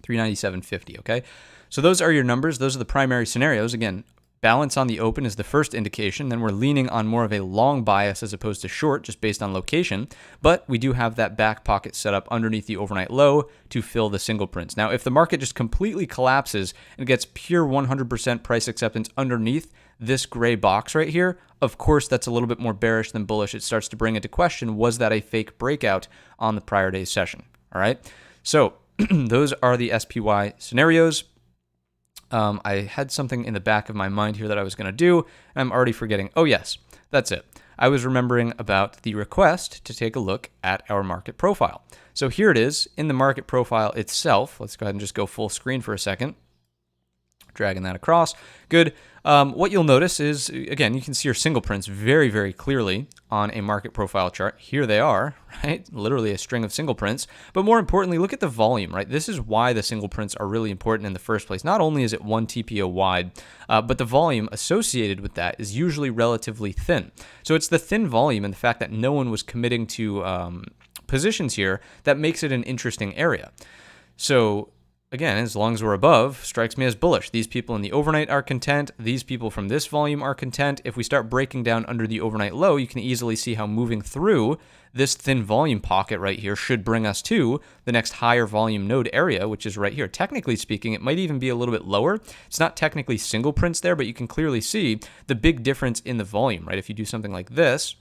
397.50, okay? So those are your numbers. Those are the primary scenarios. Again, balance on the open is the first indication. Then we're leaning on more of a long bias as opposed to short, just based on location. But we do have that back pocket set up underneath the overnight low to fill the single prints. Now, if the market just completely collapses and gets pure 100% price acceptance underneath this gray box right here, of course, that's a little bit more bearish than bullish. It starts to bring into question, was that a fake breakout on the prior day's session? All right. So those are the SPY scenarios. I had something in the back of my mind here that I was going to do, and I'm already forgetting. Oh, yes, that's it. I was remembering about the request to take a look at our market profile. So here it is in the market profile itself. Let's go ahead and just go full screen for a second. Dragging that across. Good. What you'll notice is, again, you can see your single prints very, very clearly on a market profile chart. Here they are, right? Literally a string of single prints. But more importantly, look at the volume, right? This is why the single prints are really important in the first place. Not only is it 1 TPO wide, but the volume associated with that is usually relatively thin. So it's the thin volume and the fact that no one was committing to positions here that makes it an interesting area. So again, as long as we're above, strikes me as bullish. These people in the overnight are content. These people from this volume are content. If we start breaking down under the overnight low, you can easily see how moving through this thin volume pocket right here should bring us to the next higher volume node area, which is right here. Technically speaking, it might even be a little bit lower. It's not technically single prints there, but you can clearly see the big difference in the volume, right? If you do something like this,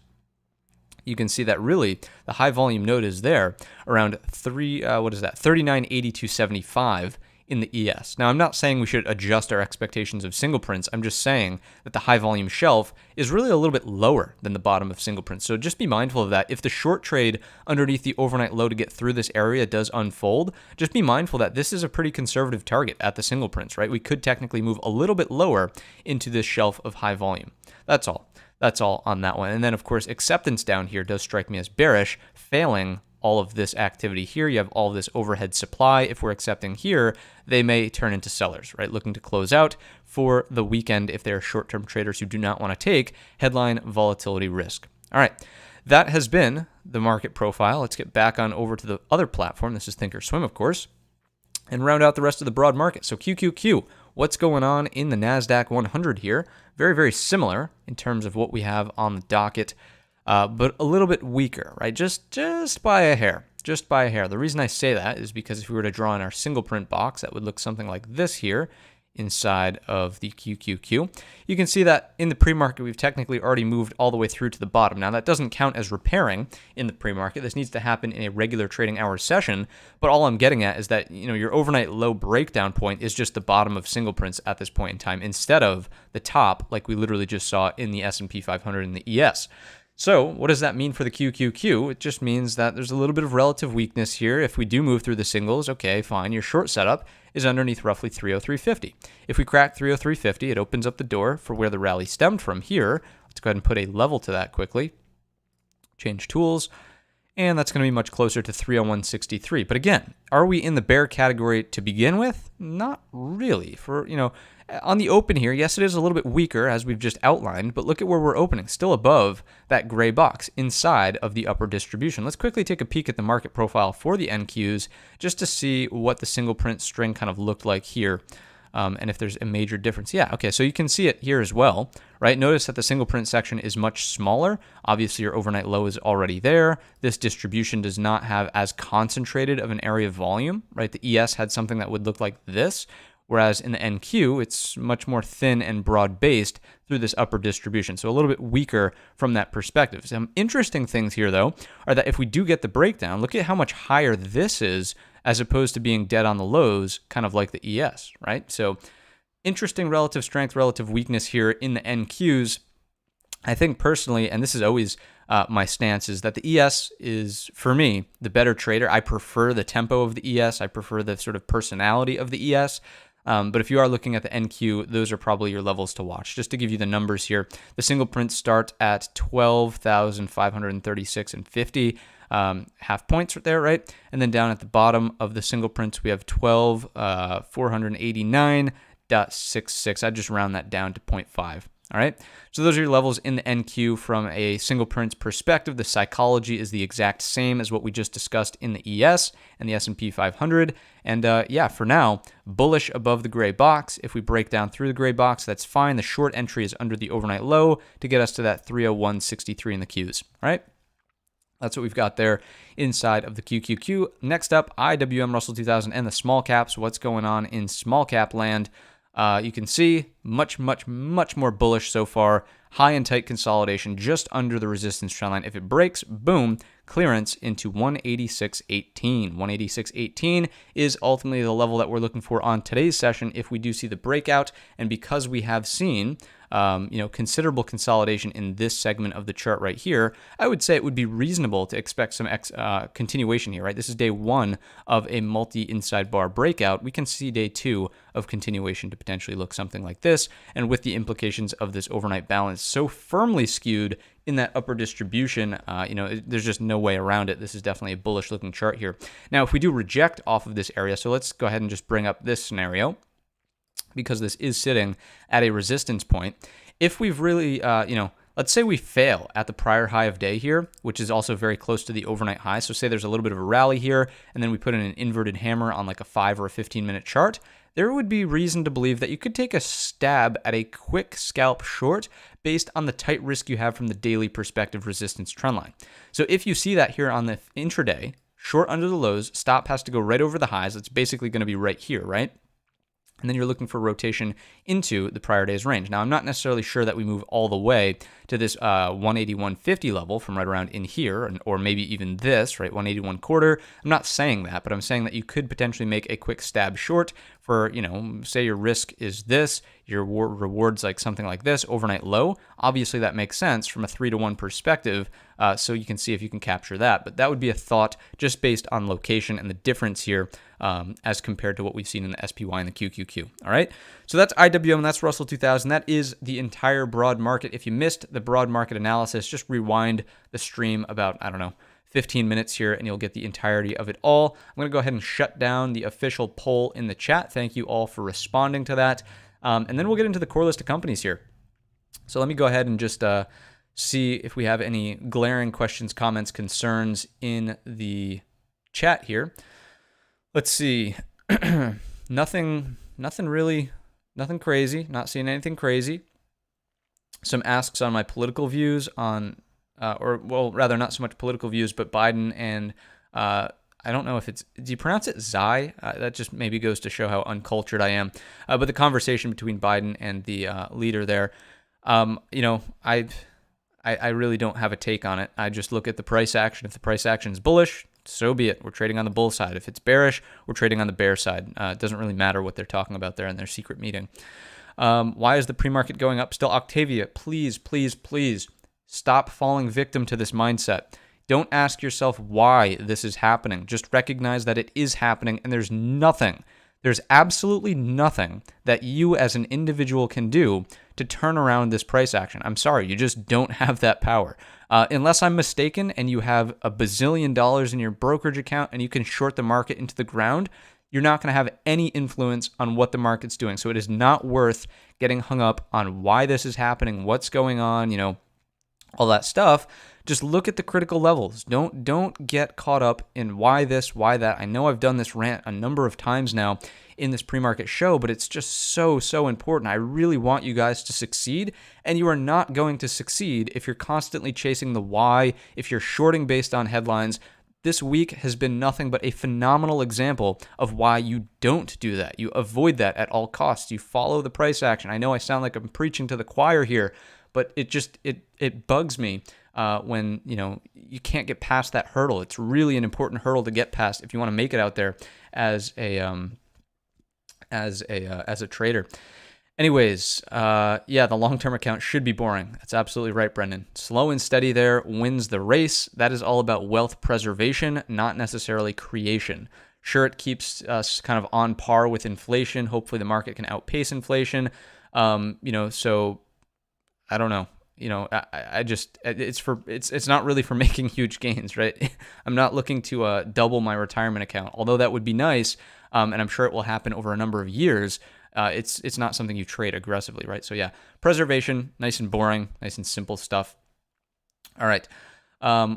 you can see that really the high volume node is there around 3982.75 in the ES. Now, I'm not saying we should adjust our expectations of single prints. I'm just saying that the high volume shelf is really a little bit lower than the bottom of single prints. So just be mindful of that. If the short trade underneath the overnight low to get through this area does unfold, just be mindful that this is a pretty conservative target at the single prints, right? We could technically move a little bit lower into this shelf of high volume. That's all. That's all on that one. And then, of course, acceptance down here does strike me as bearish, failing all of this activity here. You have all of this overhead supply. If we're accepting here, they may turn into sellers, right? Looking to close out for the weekend if they're short-term traders who do not want to take headline volatility risk. All right. That has been the market profile. Let's get back on over to the other platform. This is Thinkorswim, of course, and round out the rest of the broad market. So QQQ. What's going on in the NASDAQ 100 here? Very, very similar in terms of what we have on the docket but a little bit weaker, right? Just by a hair. Just by a hair. The reason I say that is because if we were to draw in our single print box, that would look something like this here inside of the QQQ. You can see that in the pre-market, we've technically already moved all the way through to the bottom. Now, that doesn't count as repairing in the pre-market. This needs to happen in a regular trading hour session, but all I'm getting at is that, your overnight low breakdown point is just the bottom of single prints at this point in time instead of the top like we literally just saw in the S&P 500 and the ES. So what does that mean for the QQQ? It just means that there's a little bit of relative weakness here. If we do move through the singles, okay, fine. Your short setup is underneath roughly 303.50. If we crack 303.50, it opens up the door for where the rally stemmed from here. Let's go ahead and put a level to that quickly. Change tools. And that's going to be much closer to 301.63. But again, are we in the bear category to begin with? Not really. On the open here, yes, it is a little bit weaker as we've just outlined, but look at where we're opening, still above that gray box inside of the upper distribution. Let's quickly take a peek at the market profile for the NQs just to see what the single print string kind of looked like here. And if there's a major difference. Yeah, okay, so you can see it here as well, right? Notice that the single print section is much smaller. Obviously, your overnight low is already there. This distribution does not have as concentrated of an area of volume, right? The ES had something that would look like this, whereas in the NQ, it's much more thin and broad-based through this upper distribution, so a little bit weaker from that perspective. Some interesting things here, though, are that if we do get the breakdown, look at how much higher this is as opposed to being dead on the lows, kind of like the ES, right? So interesting relative strength, relative weakness here in the NQs. I think personally, and this is always my stance, is that the ES is, for me, the better trader. I prefer the tempo of the ES. I prefer the sort of personality of the ES. But if you are looking at the NQ, those are probably your levels to watch. Just to give you the numbers here, the single prints start at 12,536.50. Half points right there, right? And then down at the bottom of the single prints, we have 12,489.66. I'd just round that down to 0.5. All right, so those are your levels in the NQ from a single prints perspective. The psychology is the exact same as what we just discussed in the ES and the S&P 500. And yeah, for now, bullish above the gray box. If we break down through the gray box, that's fine. The short entry is under the overnight low to get us to that 301.63 in the Qs. All right. That's what we've got there inside of the QQQ. Next up, IWM Russell 2000 and the small caps. What's going on in small cap land? You can see much more bullish so far. High and tight consolidation just under the resistance trend line. If it breaks, boom, clearance into 186.18. 186.18 is ultimately the level that we're looking for on today's session if we do see the breakout. And because we have seen considerable consolidation in this segment of the chart right here, I would say it would be reasonable to expect some continuation here, right? This is day one of a multi-inside bar breakout. We can see day two of continuation to potentially look something like this. And with the implications of this overnight balance so firmly skewed in that upper distribution, there's just no way around it. This is definitely a bullish looking chart here. Now, if we do reject off of this area, so let's go ahead and just bring up this scenario, because this is sitting at a resistance point. If we've really, let's say we fail at the prior high of day here, which is also very close to the overnight high. So say there's a little bit of a rally here, and then we put in an inverted hammer on like a 5 or a 15-minute chart, there would be reason to believe that you could take a stab at a quick scalp short based on the tight risk you have from the daily perspective resistance trend line. So if you see that here on the intraday, short under the lows, stop has to go right over the highs. It's basically going to be right here, right? And then you're looking for rotation into the prior day's range. Now, I'm not necessarily sure that we move all the way to this 181.50 level from right around in here, or maybe even this, right, 181 quarter. I'm not saying that, but I'm saying that you could potentially make a quick stab short for, say your risk is this, your reward's like something like this, overnight low. Obviously, that makes sense from a 3-to-1 perspective, so you can see if you can capture that. But that would be a thought just based on location and the difference here as compared to what we've seen in the SPY and the QQQ. All right, so that's IWM, that's Russell 2000. That is the entire broad market. If you missed the broad market analysis, just rewind the stream about, 15 minutes here, and you'll get the entirety of it all. I'm going to go ahead and shut down the official poll in the chat. Thank you all for responding to that. And then we'll get into the core list of companies here. So let me go ahead and just see if we have any glaring questions, comments, concerns in the chat here. Let's see. Nothing crazy. Not seeing anything crazy. Some asks on my political views on or well, rather not so much political views, but Biden and I don't know if it's, do you pronounce it Xi? That just maybe goes to show how uncultured I am. But the conversation between Biden and the leader there, I really don't have a take on it. I just look at the price action. If the price action is bullish, so be it. We're trading on the bull side. If it's bearish, we're trading on the bear side. It doesn't really matter what they're talking about there in their secret meeting. Why is the pre-market going up still? Octavia, please, please, please stop falling victim to this mindset. Don't ask yourself why this is happening. Just recognize that it is happening, and there's absolutely nothing that you as an individual can do to turn around this price action. I'm sorry, you just don't have that power. Unless I'm mistaken and you have a bazillion dollars in your brokerage account and you can short the market into the ground, you're not going to have any influence on what the market's doing. So it is not worth getting hung up on why this is happening, what's going on, all that stuff. Just look at the critical levels. Don't get caught up in why this, why that. I know I've done this rant a number of times now in this pre-market show, but it's just so important. I really want you guys to succeed, and you are not going to succeed if you're constantly chasing the why, if you're shorting based on headlines. This week has been nothing but a phenomenal example of why you don't do that. You avoid that at all costs. You follow the price action. I know I sound like I'm preaching to the choir here, but it bugs me when you can't get past that hurdle. It's really an important hurdle to get past if you want to make it out there as a trader. Anyways, the long-term account should be boring. That's absolutely right, Brendan. Slow and steady there wins the race. That is all about wealth preservation, not necessarily creation. Sure, it keeps us kind of on par with inflation. Hopefully the market can outpace inflation. So I don't know. It's not really for making huge gains, right? I'm not looking to double my retirement account, although that would be nice, and I'm sure it will happen over a number of years. It's not something you trade aggressively, right? So yeah, preservation, nice and boring, nice and simple stuff. All right,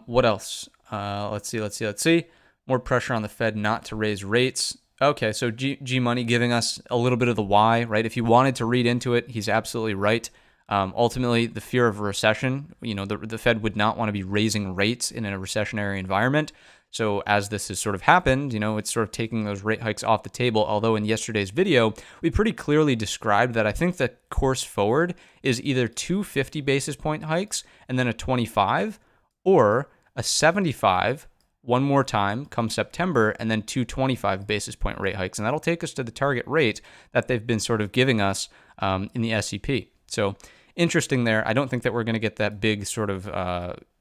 what else? Let's see. More pressure on the Fed not to raise rates. Okay, so G Money giving us a little bit of the why, right? If you wanted to read into it, he's absolutely right. Ultimately, the fear of a recession, the Fed would not want to be raising rates in a recessionary environment. So as this has sort of happened, it's sort of taking those rate hikes off the table. Although in yesterday's video, we pretty clearly described that I think the course forward is either 250 basis point hikes and then a 25, or a 75 one more time come September, and then 225 basis point rate hikes. And that'll take us to the target rate that they've been sort of giving us in the SEP. So interesting there. I don't think that we're going to get that big sort of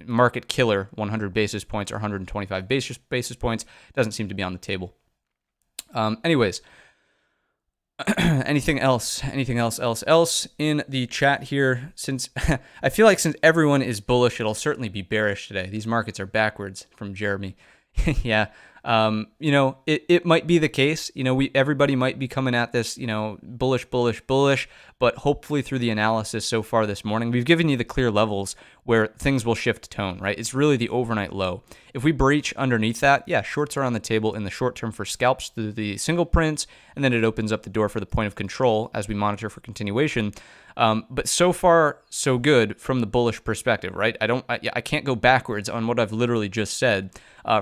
market killer 100 basis points or 125 basis points. Doesn't seem to be on the table. Anyways, anything else in the chat here? Since I feel like since everyone is bullish, it'll certainly be bearish today. These markets are backwards, from Jeremy. Yeah. It might be the case, everybody might be coming at this, bullish, but hopefully through the analysis so far this morning, we've given you the clear levels where things will shift tone, right? It's really the overnight low. If we breach underneath that, yeah, shorts are on the table in the short term for scalps through the single prints, and then it opens up the door for the point of control as we monitor for continuation. But so far, so good from the bullish perspective, right? I can't go backwards on what I've literally just said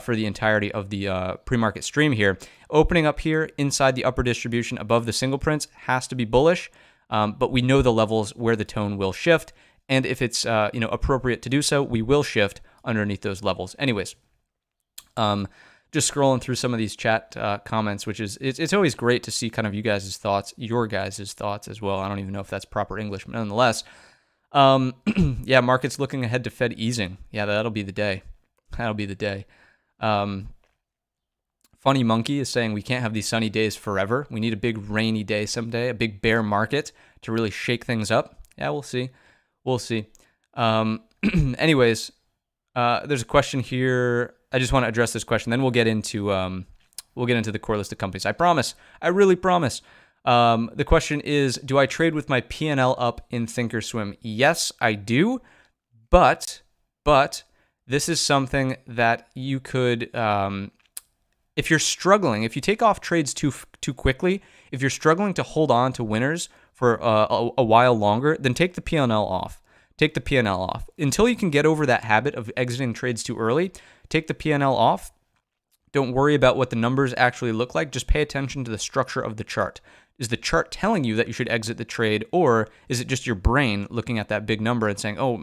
for the entirety of the pre-market stream here. Opening up here inside the upper distribution above the single prints has to be bullish, but we know the levels where the tone will shift, and if it's appropriate to do so, we will shift underneath those levels. Anyways, just scrolling through some of these chat comments, which is it's always great to see kind of your guys' thoughts as well. I don't even know if that's proper English, but nonetheless, yeah, markets looking ahead to Fed easing. Yeah, that'll be the day. Funny Monkey is saying we can't have these sunny days forever. We need a big rainy day someday, a big bear market to really shake things up. Yeah, we'll see. Anyways, there's a question here. I just want to address this question. Then we'll get into the core list of companies. I promise. I really promise. The question is, do I trade with my P&L up in Thinkorswim? Yes, I do. But this is something that you could, if you're struggling, if you take off trades too quickly, if you're struggling to hold on to winners for a while longer, then take the P&L off. take the P&L off. Until you can get over that habit of exiting trades too early, take the P&L off. Don't worry about what the numbers actually look like. Just pay attention to the structure of the chart. Is the chart telling you that you should exit the trade, or is it just your brain looking at that big number and saying, oh,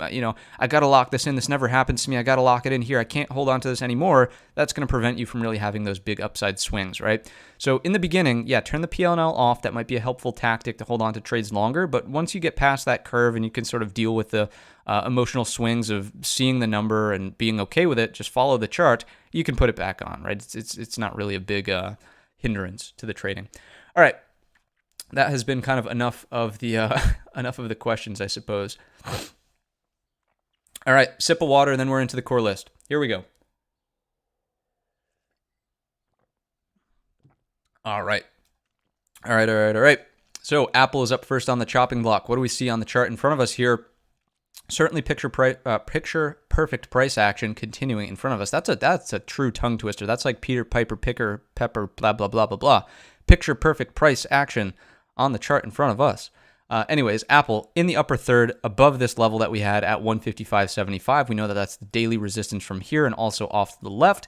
I got to lock this in. This never happens to me. I got to lock it in here. I can't hold on to this anymore. That's going to prevent you from really having those big upside swings, right? So in the beginning, turn the P&L off. That might be a helpful tactic to hold on to trades longer. But once you get past that curve and you can sort of deal with the emotional swings of seeing the number and being okay with it, just follow the chart, you can put it back on, right? It's not really a big hindrance to the trading. All right. That has been kind of enough of the questions, I suppose. All right, sip of water, and then we're into the core list. Here we go. All right. So Apple is up first on the chopping block. What do we see on the chart in front of us here? Certainly picture perfect price action continuing in front of us. That's a true tongue twister. That's like Peter Piper picker pepper blah blah blah blah blah. Picture perfect price action on the chart in front of us. Anyways, Apple in the upper third above this level that we had at 155.75. We know that that's the daily resistance from here and also off to the left.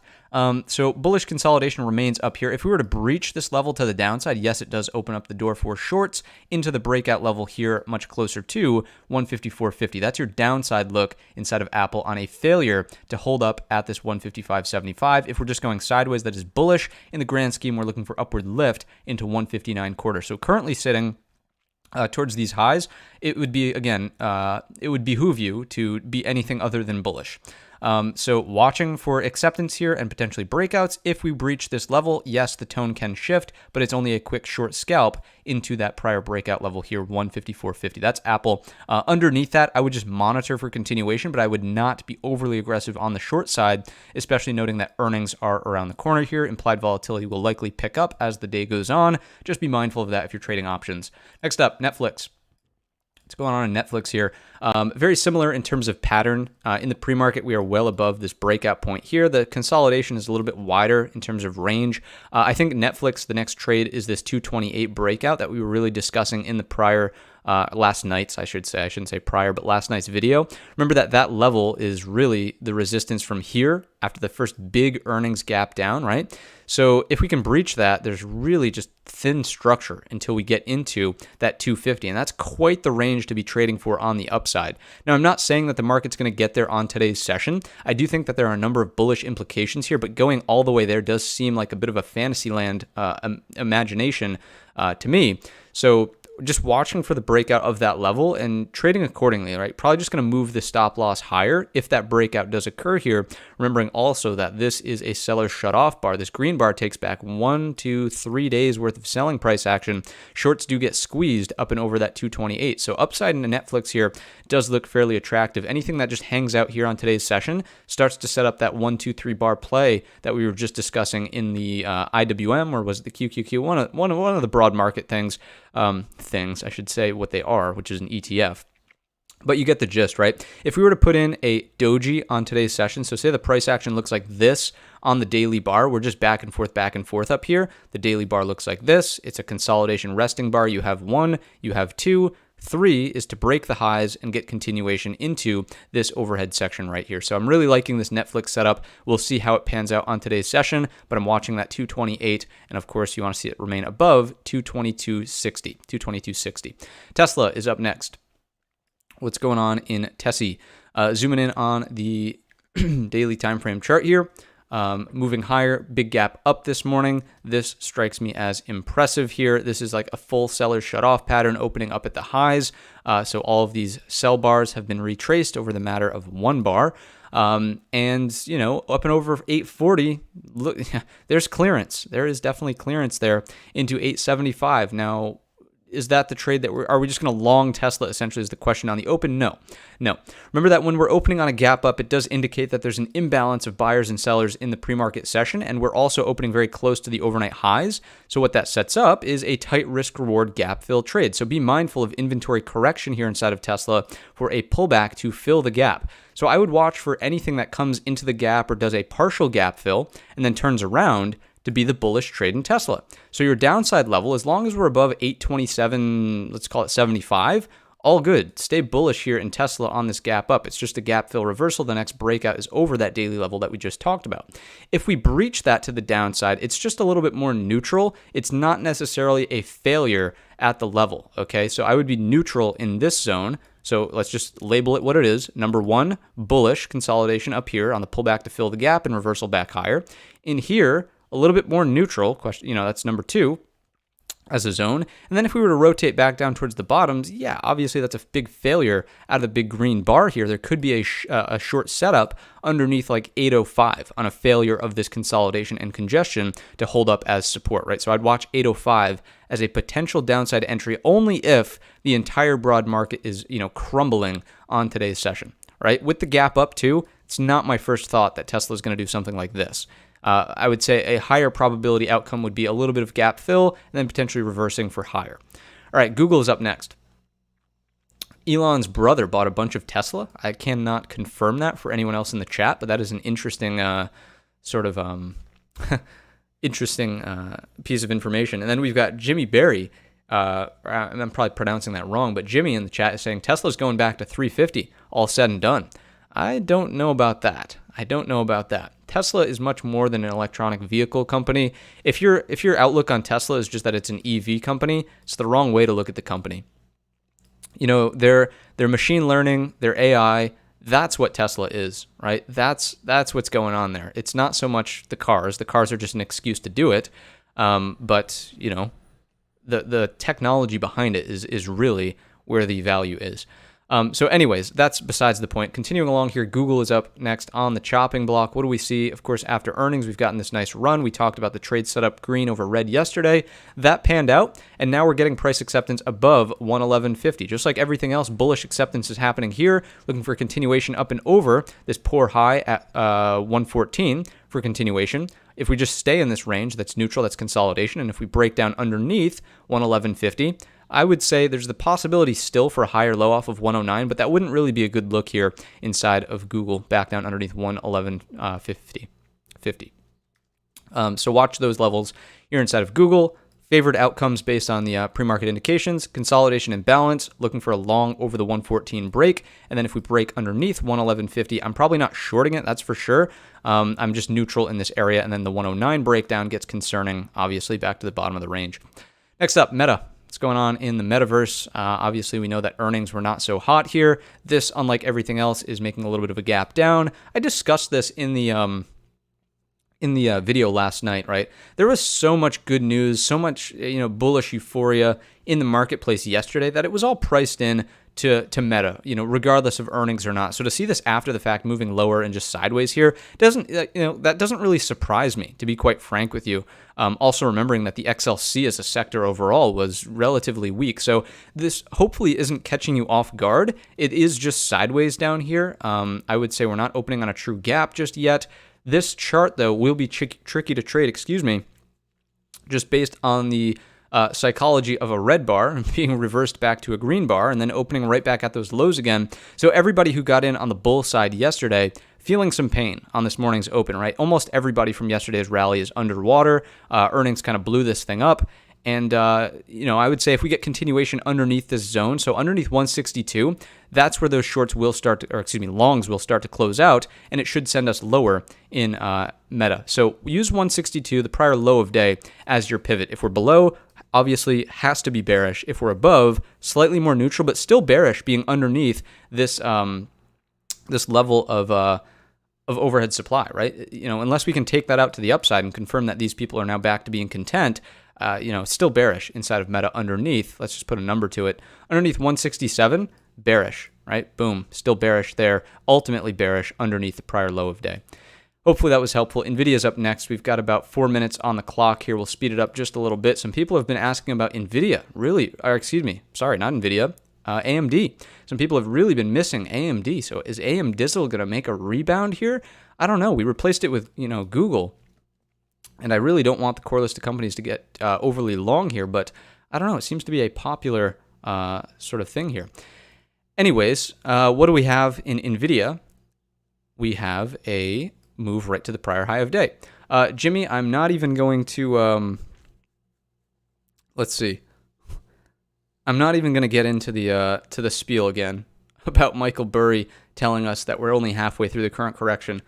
So bullish consolidation remains up here. If we were to breach this level to the downside, yes, it does open up the door for shorts into the breakout level here, much closer to 154.50. That's your downside look inside of Apple on a failure to hold up at this 155.75. If we're just going sideways, that is bullish. In the grand scheme, we're looking for upward lift into 159.25. So currently sitting towards these highs, it would be, again, it would behoove you to be anything other than bullish. So watching for acceptance here and potentially breakouts. If we breach this level, yes, the tone can shift, but it's only a quick short scalp into that prior breakout level here, 154.50. That's Apple. Underneath that, I would just monitor for continuation, but I would not be overly aggressive on the short side, especially noting that earnings are around the corner here. Implied volatility will likely pick up as the day goes on. Just be mindful of that if you're trading options. Next up, Netflix. What's going on in Netflix here? Very similar in terms of pattern. In the pre-market, we are well above this breakout point here. The consolidation is a little bit wider in terms of range. I think Netflix, the next trade is this 228 breakout that we were really discussing in the prior last night's, I should say. I shouldn't say prior, but last night's video. Remember that level is really the resistance from here after the first big earnings gap down, right? So if we can breach that, there's really just thin structure until we get into that 250, and that's quite the range to be trading for on the upside. Now, I'm not saying that the market's going to get there on today's session. I do think that there are a number of bullish implications here, but going all the way there does seem like a bit of a fantasy land imagination to me. So just watching for the breakout of that level and trading accordingly, right? Probably just going to move the stop loss higher if that breakout does occur here. Remembering also that this is a seller shut-off bar. This green bar takes back 1 to 3 days worth of selling price action. Shorts do get squeezed up and over that 228. So upside into Netflix here does look fairly attractive. Anything that just hangs out here on today's session starts to set up that 1, 2, 3 bar play that we were just discussing in the IWM, or was it the QQQ? One of the broad market things. I should say what they are, which is an ETF. But you get the gist, right? If we were to put in a doji on today's session, so say the price action looks like this on the daily bar, we're just back and forth up here. The daily bar looks like this. It's a consolidation resting bar. You have 1, you have 2, 3 is to break the highs and get continuation into this overhead section right here. So I'm really liking this Netflix setup. We'll see how it pans out on today's session, but I'm watching that 228, and of course you want to see it remain above 222.60. Tesla is up next. What's going on in Tessie? Zooming in on the daily time frame chart here. Moving higher, big gap up this morning. This strikes me as impressive here. This is like a full seller shut-off pattern opening up at the highs. So all of these sell bars have been retraced over the matter of 1 bar. And, up and over 840, look, there's clearance. There is definitely clearance there into 875. Now, is that the trade that are we just going to long Tesla essentially is the question on the open? No. Remember that when we're opening on a gap up, it does indicate that there's an imbalance of buyers and sellers in the pre-market session, and we're also opening very close to the overnight highs. So what that sets up is a tight risk reward gap fill trade. So be mindful of inventory correction here inside of Tesla for a pullback to fill the gap. So I would watch for anything that comes into the gap or does a partial gap fill and then turns around to be the bullish trade in Tesla. So your downside level, as long as we're above 827, let's call it 75, all good. Stay bullish here in Tesla on this gap up. It's just a gap fill reversal. The next breakout is over that daily level that we just talked about. If we breach that to the downside, it's just a little bit more neutral. It's not necessarily a failure at the level, okay? So I would be neutral in this zone. So let's just label it what it is. Number one, bullish consolidation up here on the pullback to fill the gap and reversal back higher. In here, a little bit more neutral, question, that's number two as a zone. And then if we were to rotate back down towards the bottoms, yeah, obviously that's a big failure out of the big green bar here. There could be a short setup underneath like 805 on a failure of this consolidation and congestion to hold up as support, right? So I'd watch 805 as a potential downside entry only if the entire broad market is, crumbling on today's session, right? With the gap up too, it's not my first thought that Tesla is going to do something like this. I would say a higher probability outcome would be a little bit of gap fill and then potentially reversing for higher. All right, Google is up next. Elon's brother bought a bunch of Tesla. I cannot confirm that for anyone else in the chat, but that is an interesting interesting piece of information. And then we've got Jimmy Berry. And I'm probably pronouncing that wrong, but Jimmy in the chat is saying Tesla's going back to 350, all said and done. I don't know about that. Tesla is much more than an electronic vehicle company. If your outlook on Tesla is just that it's an EV company, it's the wrong way to look at the company. Their machine learning, their AI, that's what Tesla is, right? That's what's going on there. It's not so much the cars. The cars are just an excuse to do it. But the technology behind it is really where the value is. So anyways, that's besides the point. Continuing along here, Google is up next on the chopping block. What do we see? Of course, after earnings, we've gotten this nice run. We talked about the trade setup green over red yesterday. That panned out, and now we're getting price acceptance above 111.50. Just like everything else, bullish acceptance is happening here. Looking for continuation up and over this poor high at 114 for continuation. If we just stay in this range, that's neutral, that's consolidation. And if we break down underneath 111.50, I would say there's the possibility still for a higher low off of 109, but that wouldn't really be a good look here inside of Google, back down underneath 111.50. So watch those levels here inside of Google. Favored outcomes based on the pre-market indications, consolidation and balance, looking for a long over the 114 break. And then if we break underneath 111.50, I'm probably not shorting it, that's for sure. I'm just neutral in this area. And then the 109 breakdown gets concerning, obviously, back to the bottom of the range. Next up, Meta. What's going on in the metaverse? Obviously, we know that earnings were not so hot here. This, unlike everything else, is making a little bit of a gap down. I discussed this in the video last night, right? There was so much good news, so much bullish euphoria in the marketplace yesterday that it was all priced in to Meta, regardless of earnings or not. So to see this after the fact moving lower and just sideways here that doesn't really surprise me, to be quite frank with you. Also remembering that the XLC as a sector overall was relatively weak. So this hopefully isn't catching you off guard. It is just sideways down here. I would say we're not opening on a true gap just yet. This chart, though, will be tricky to trade, just based on the psychology of a red bar being reversed back to a green bar and then opening right back at those lows again. So everybody who got in on the bull side yesterday feeling some pain on this morning's open, right? Almost everybody from yesterday's rally is underwater. Earnings kind of blew this thing up. And, I would say if we get continuation underneath this zone, so underneath 162, that's where those shorts will start to, longs will start to close out, and it should send us lower in Meta. So use 162, the prior low of day, as your pivot. If we're below, obviously has to be bearish. If we're above, slightly more neutral, but still bearish, being underneath this this level of overhead supply, right? Unless we can take that out to the upside and confirm that these people are now back to being content, still bearish inside of Meta underneath. Let's just put a number to it. Underneath 167, bearish, right? Boom, still bearish there. Ultimately bearish underneath the prior low of day. Hopefully that was helpful. NVIDIA's up next. We've got about 4 minutes on the clock here. We'll speed it up just a little bit. Some people have been asking about NVIDIA, AMD. Some people have really been missing AMD. So is AMDizzle going to make a rebound here? I don't know. We replaced it with, Google. And I really don't want the core list of companies to get overly long here, but I don't know. It seems to be a popular sort of thing here. Anyways, what do we have in NVIDIA? We have a move right to the prior high of day. Jimmy, I'm not even going to, let's see. I'm not even going to get into the spiel again about Michael Burry telling us that we're only halfway through the current correction.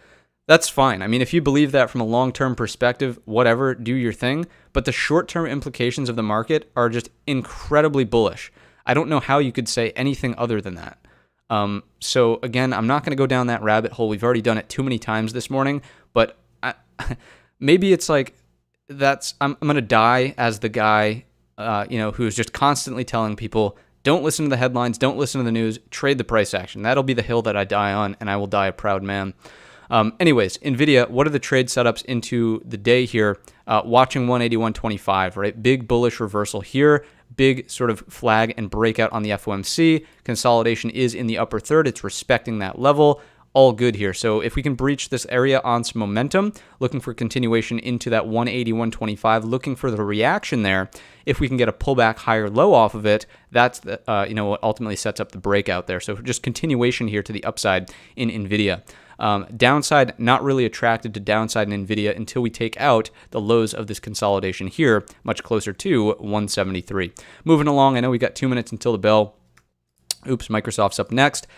That's fine. I mean, if you believe that from a long-term perspective, whatever, do your thing. But the short-term implications of the market are just incredibly bullish. I don't know how you could say anything other than that. So again, I'm not going to go down that rabbit hole. We've already done it too many times this morning. But maybe it's like I'm going to die as the guy, who's just constantly telling people, don't listen to the headlines, don't listen to the news, trade the price action. That'll be the hill that I die on, and I will die a proud man. Anyways, NVIDIA, what are the trade setups into the day here? Watching 181.25, right? Big bullish reversal here. Big sort of flag and breakout on the FOMC. Consolidation is in the upper third. It's respecting that level. All good here. So if we can breach this area on some momentum, looking for continuation into that 181.25, looking for the reaction there. If we can get a pullback higher low off of it, that's what ultimately sets up the breakout there. So just continuation here to the upside in NVIDIA. Downside, not really attracted to downside in NVIDIA until we take out the lows of this consolidation here, much closer to 173. Moving along, I know we got 2 minutes until the bell. Oops, Microsoft's up next.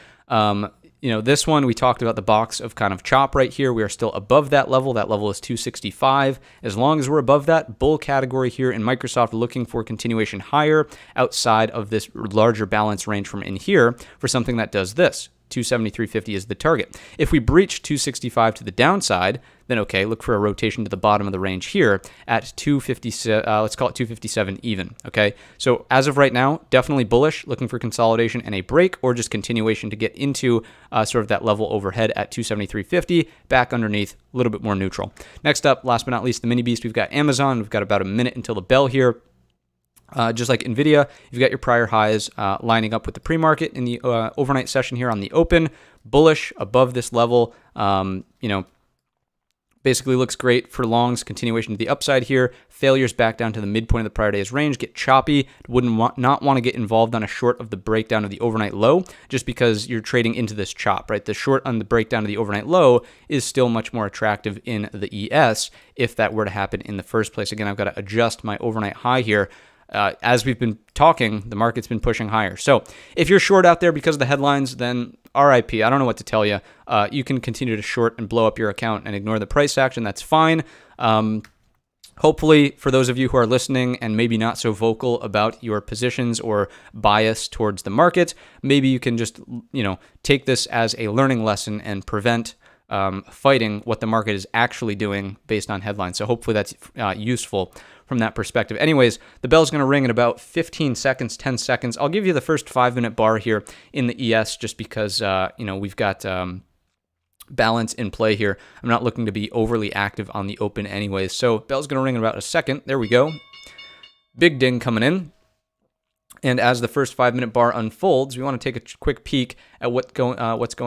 This one, we talked about the box of kind of chop right here. We are still above that level. That level is 265. As long as we're above that, bull category here in Microsoft, looking for continuation higher outside of this larger balance range from in here for something that does this. 273.50 is the target. If we breach 265 to the downside, then okay, look for a rotation to the bottom of the range here at 257. Let's call it 257 even. Okay, so as of right now, definitely bullish, looking for consolidation and a break, or just continuation to get into sort of that level overhead at 273.50, back underneath, a little bit more neutral. Next up, last but not least, the mini beast. We've got Amazon. We've got about a minute until the bell here. Just like NVIDIA, you've got your prior highs lining up with the pre-market in the overnight session here on the open. Bullish above this level, basically looks great for longs. Continuation to the upside here. Failures back down to the midpoint of the prior day's range. Get choppy. Not want to get involved on a short of the breakdown of the overnight low just because you're trading into this chop, right? The short on the breakdown of the overnight low is still much more attractive in the ES if that were to happen in the first place. Again, I've got to adjust my overnight high here. As we've been talking, the market's been pushing higher. So if you're short out there because of the headlines, then RIP. I don't know what to tell you. You can continue to short and blow up your account and ignore the price action. That's fine. Hopefully, for those of you who are listening and maybe not so vocal about your positions or bias towards the market, maybe you can just, take this as a learning lesson and prevent fighting what the market is actually doing based on headlines. So hopefully that's useful from that perspective. Anyways, the bell's going to ring in about 15 seconds, 10 seconds. I'll give you the first 5-minute bar here in the ES just because, we've got balance in play here. I'm not looking to be overly active on the open anyways. So bell's going to ring in about a second. There we go. Big ding coming in. And as the first 5-minute bar unfolds, we want to take a quick peek at what's going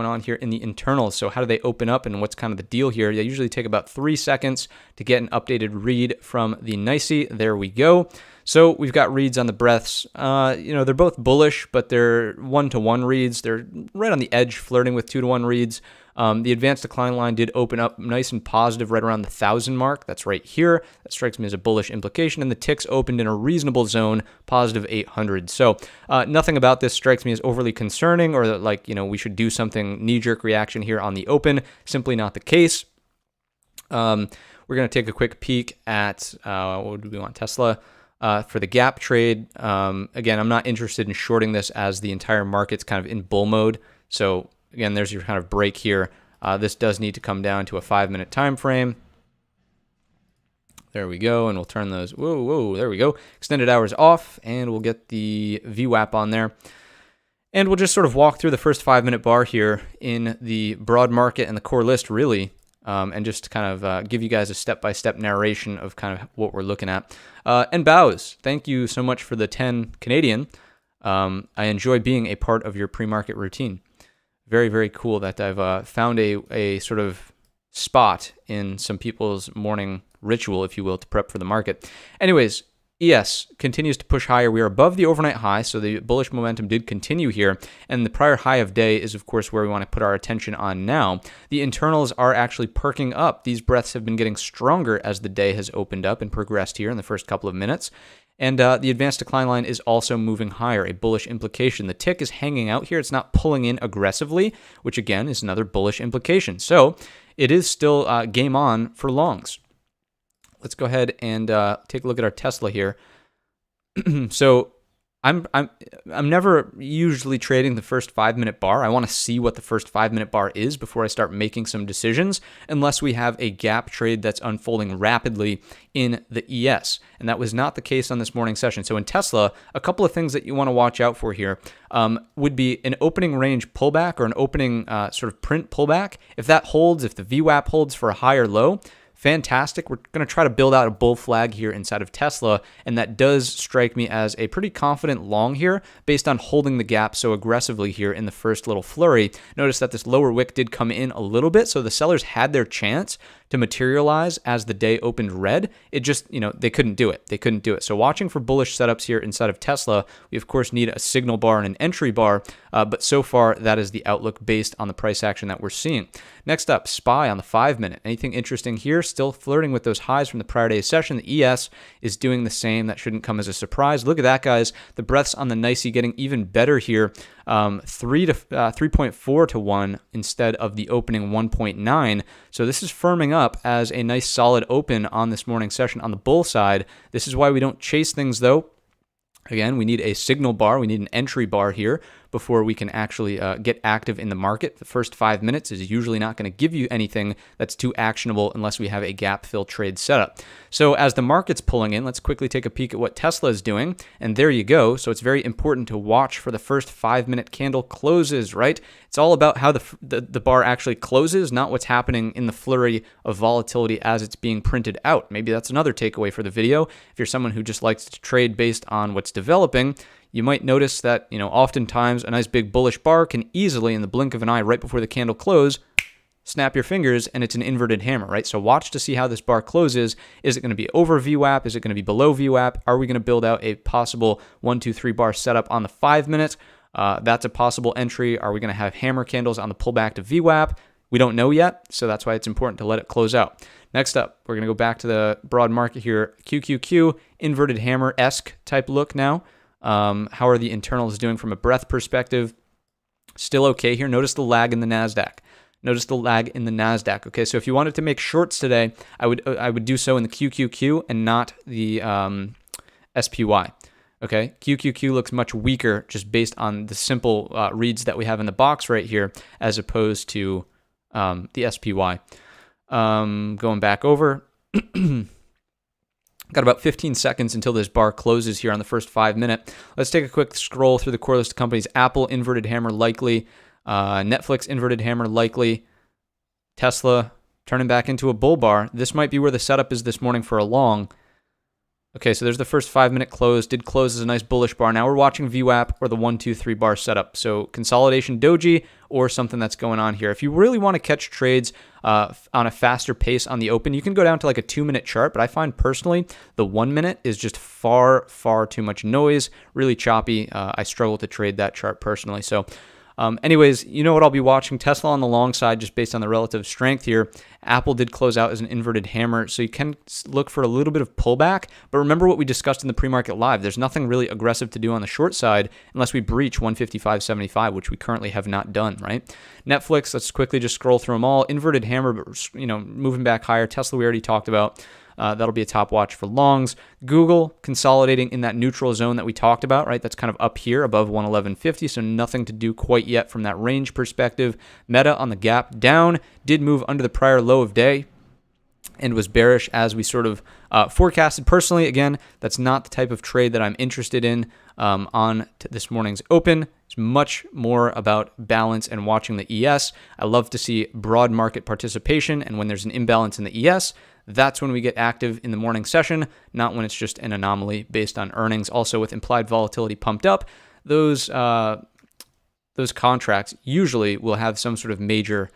on here in the internals. So how do they open up and what's kind of the deal here? They usually take about 3 seconds to get an updated read from the NYSE. There we go. So we've got reads on the breaths. They're both bullish, but they're 1-to-1 reads. They're right on the edge, flirting with 2-to-1 reads. The advanced decline line did open up nice and positive right around the 1,000 mark. That's right here. That strikes me as a bullish implication. And the ticks opened in a reasonable zone, positive 800. So nothing about this strikes me as overly concerning or that, we should do something knee-jerk reaction here on the open. Simply not the case. We're going to take a quick peek at, what do we want, Tesla? For the gap trade. Again, I'm not interested in shorting this as the entire market's kind of in bull mode. So again, there's your kind of break here. This does need to come down to a 5-minute time frame. There we go, and we'll turn those. Whoa, there we go. Extended hours off, and we'll get the VWAP on there. And we'll just sort of walk through the first 5-minute bar here in the broad market and the core list, really, and just kind of give you guys a step-by-step narration of kind of what we're looking at. And Bows, thank you so much for the 10 Canadian. I enjoy being a part of your pre-market routine. Very, very cool that I've found a sort of spot in some people's morning ritual, if you will, to prep for the market. Anyways, ES continues to push higher. We are above the overnight high, so the bullish momentum did continue here. And the prior high of day is, of course, where we want to put our attention on now. The internals are actually perking up. These breaths have been getting stronger as the day has opened up and progressed here in the first couple of minutes. And the advanced decline line is also moving higher, a bullish implication. The tick is hanging out here. It's not pulling in aggressively, which again is another bullish implication. So it is still game on for longs. Let's go ahead and take a look at our Tesla here. So I'm never usually trading the first 5-minute bar. I want to see what the first 5-minute bar is before I start making some decisions, unless we have a gap trade that's unfolding rapidly in the ES. And that was not the case on this morning session. So in Tesla, a couple of things that you want to watch out for here would be an opening range pullback or an opening sort of print pullback. If that holds, if the VWAP holds for a higher low, fantastic. We're going to try to build out a bull flag here inside of Tesla, and that does strike me as a pretty confident long here based on holding the gap so aggressively here in the first little flurry. Notice that this lower wick did come in a little bit, so the sellers had their chance to materialize as the day opened red. It just, they couldn't do it. They couldn't do it. So watching for bullish setups here inside of Tesla, we of course need a signal bar and an entry bar, but so far that is the outlook based on the price action that we're seeing. Next up, SPY on the 5-minute. Anything interesting here? Still flirting with those highs from the prior day's session. The ES is doing the same. That shouldn't come as a surprise. Look at that, guys. The breaths on the nicey getting even better here. 3.4 to 1 instead of the opening 1.9. So this is firming up as a nice solid open on this morning session on the bull side. This is why we don't chase things though. Again, we need a signal bar. We need an entry bar here before we can actually get active in the market. The first 5 minutes is usually not going to give you anything that's too actionable unless we have a gap fill trade setup. So as the market's pulling in, let's quickly take a peek at what Tesla is doing. And there you go. So it's very important to watch for the first 5-minute candle closes, right? It's all about how the bar actually closes, not what's happening in the flurry of volatility as it's being printed out. Maybe that's another takeaway for the video. If you're someone who just likes to trade based on what's developing, you might notice that, oftentimes a nice big bullish bar can easily, in the blink of an eye right before the candle close, snap your fingers and it's an inverted hammer, right? So watch to see how this bar closes. Is it going to be over VWAP? Is it going to be below VWAP? Are we going to build out a possible 1, 2, 3 bar setup on the 5-minute? That's a possible entry. Are we going to have hammer candles on the pullback to VWAP? We don't know yet, so that's why it's important to let it close out. Next up, we're going to go back to the broad market here. QQQ, inverted hammer-esque type look now. How are the internals doing from a breadth perspective? Still okay here. Notice the lag in the NASDAQ. Okay, so if you wanted to make shorts today, I would do so in the QQQ and not the SPY. Okay, QQQ looks much weaker just based on the simple reads that we have in the box right here, as opposed to the SPY. Going back over. Got about 15 seconds until this bar closes here on the first 5-minute. Let's take a quick scroll through the core list of companies. Apple, inverted hammer, likely. Netflix, inverted hammer, likely. Tesla, turning back into a bull bar. This might be where the setup is this morning for a long. Okay, so there's the first 5-minute close. Did close as a nice bullish bar. Now we're watching VWAP or the 1, 2, 3 bar setup. So consolidation doji or something that's going on here. If you really want to catch trades on a faster pace on the open, you can go down to like a 2-minute chart. But I find personally the 1-minute is just far, far too much noise, really choppy. I struggle to trade that chart personally. So anyways, you know what I'll be watching? Tesla on the long side, just based on the relative strength here. Apple did close out as an inverted hammer, so you can look for a little bit of pullback. But remember what we discussed in the pre-market live. There's nothing really aggressive to do on the short side unless we breach 155.75, which we currently have not done, right? Netflix, let's quickly just scroll through them all. Inverted hammer, but moving back higher. Tesla, we already talked about. That'll be a top watch for longs. Google consolidating in that neutral zone that we talked about, right? That's kind of up here above 111.50, so nothing to do quite yet from that range perspective. Meta on the gap down, did move under the prior low of day and was bearish as we sort of forecasted. Personally, again, that's not the type of trade that I'm interested in on this morning's open. It's much more about balance and watching the ES. I love to see broad market participation, and when there's an imbalance in the ES, that's when we get active in the morning session, not when it's just an anomaly based on earnings. Also, with implied volatility pumped up, those contracts usually will have some sort of major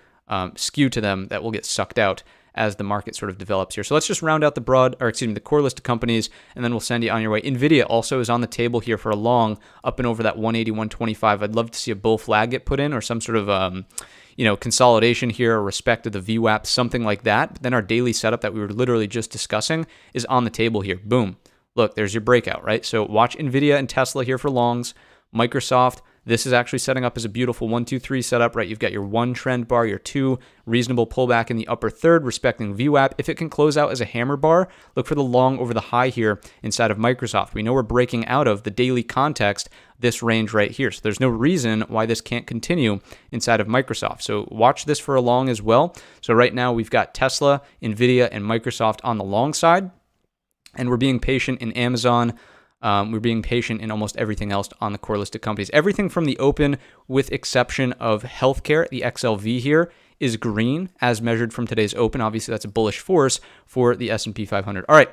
skew to them that will get sucked out as the market sort of develops here. So let's just round out the core list of companies, and then we'll send you on your way. NVIDIA also is on the table here for a long, up and over that 180, 125. I'd love to see a bull flag get put in or some sort of consolidation here or respect to the VWAP, something like that. But then our daily setup that we were literally just discussing is on the table here. Boom. look, there's your breakout, right? So watch NVIDIA and Tesla here for longs. Microsoft, this is actually setting up as a beautiful 1, 2, 3 setup, right? You've got your 1 trend bar, your 2 reasonable pullback in the upper third, respecting VWAP. If it can close out as a hammer bar, look for the long over the high here inside of Microsoft. We know we're breaking out of the daily context, this range right here. So there's no reason why this can't continue inside of Microsoft. So watch this for a long as well. So right now we've got Tesla, NVIDIA, and Microsoft on the long side, and we're being patient in Amazon. We're being patient in almost everything else on the core listed companies. Everything from the open, with exception of healthcare, the XLV here is green as measured from today's open. Obviously, that's a bullish force for the S&P 500. All right,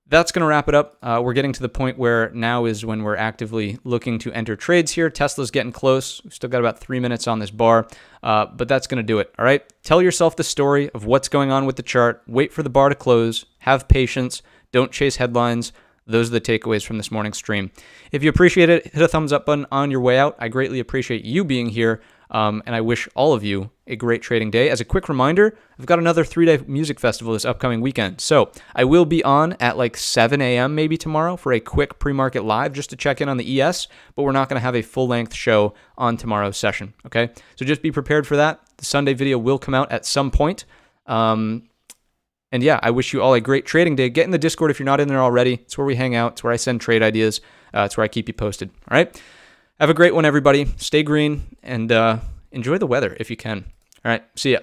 that's going to wrap it up. We're getting to the point where now is when we're actively looking to enter trades here. Tesla's getting close. We've still got about 3 minutes on this bar, but that's going to do it. All right, tell yourself the story of what's going on with the chart. Wait for the bar to close. Have patience. Don't chase headlines. Those are the takeaways from this morning's stream. If you appreciate it, hit a thumbs up button on your way out. I greatly appreciate you being here, and I wish all of you a great trading day. As a quick reminder, I've got another 3-day music festival this upcoming weekend. So I will be on at like 7 a.m. maybe tomorrow for a quick pre-market live just to check in on the ES, but we're not going to have a full-length show on tomorrow's session, okay? So just be prepared for that. The Sunday video will come out at some point. And yeah, I wish you all a great trading day. Get in the Discord if you're not in there already. It's where we hang out. It's where I send trade ideas. It's where I keep you posted. All right. Have a great one, everybody. Stay green and enjoy the weather if you can. All right. See ya.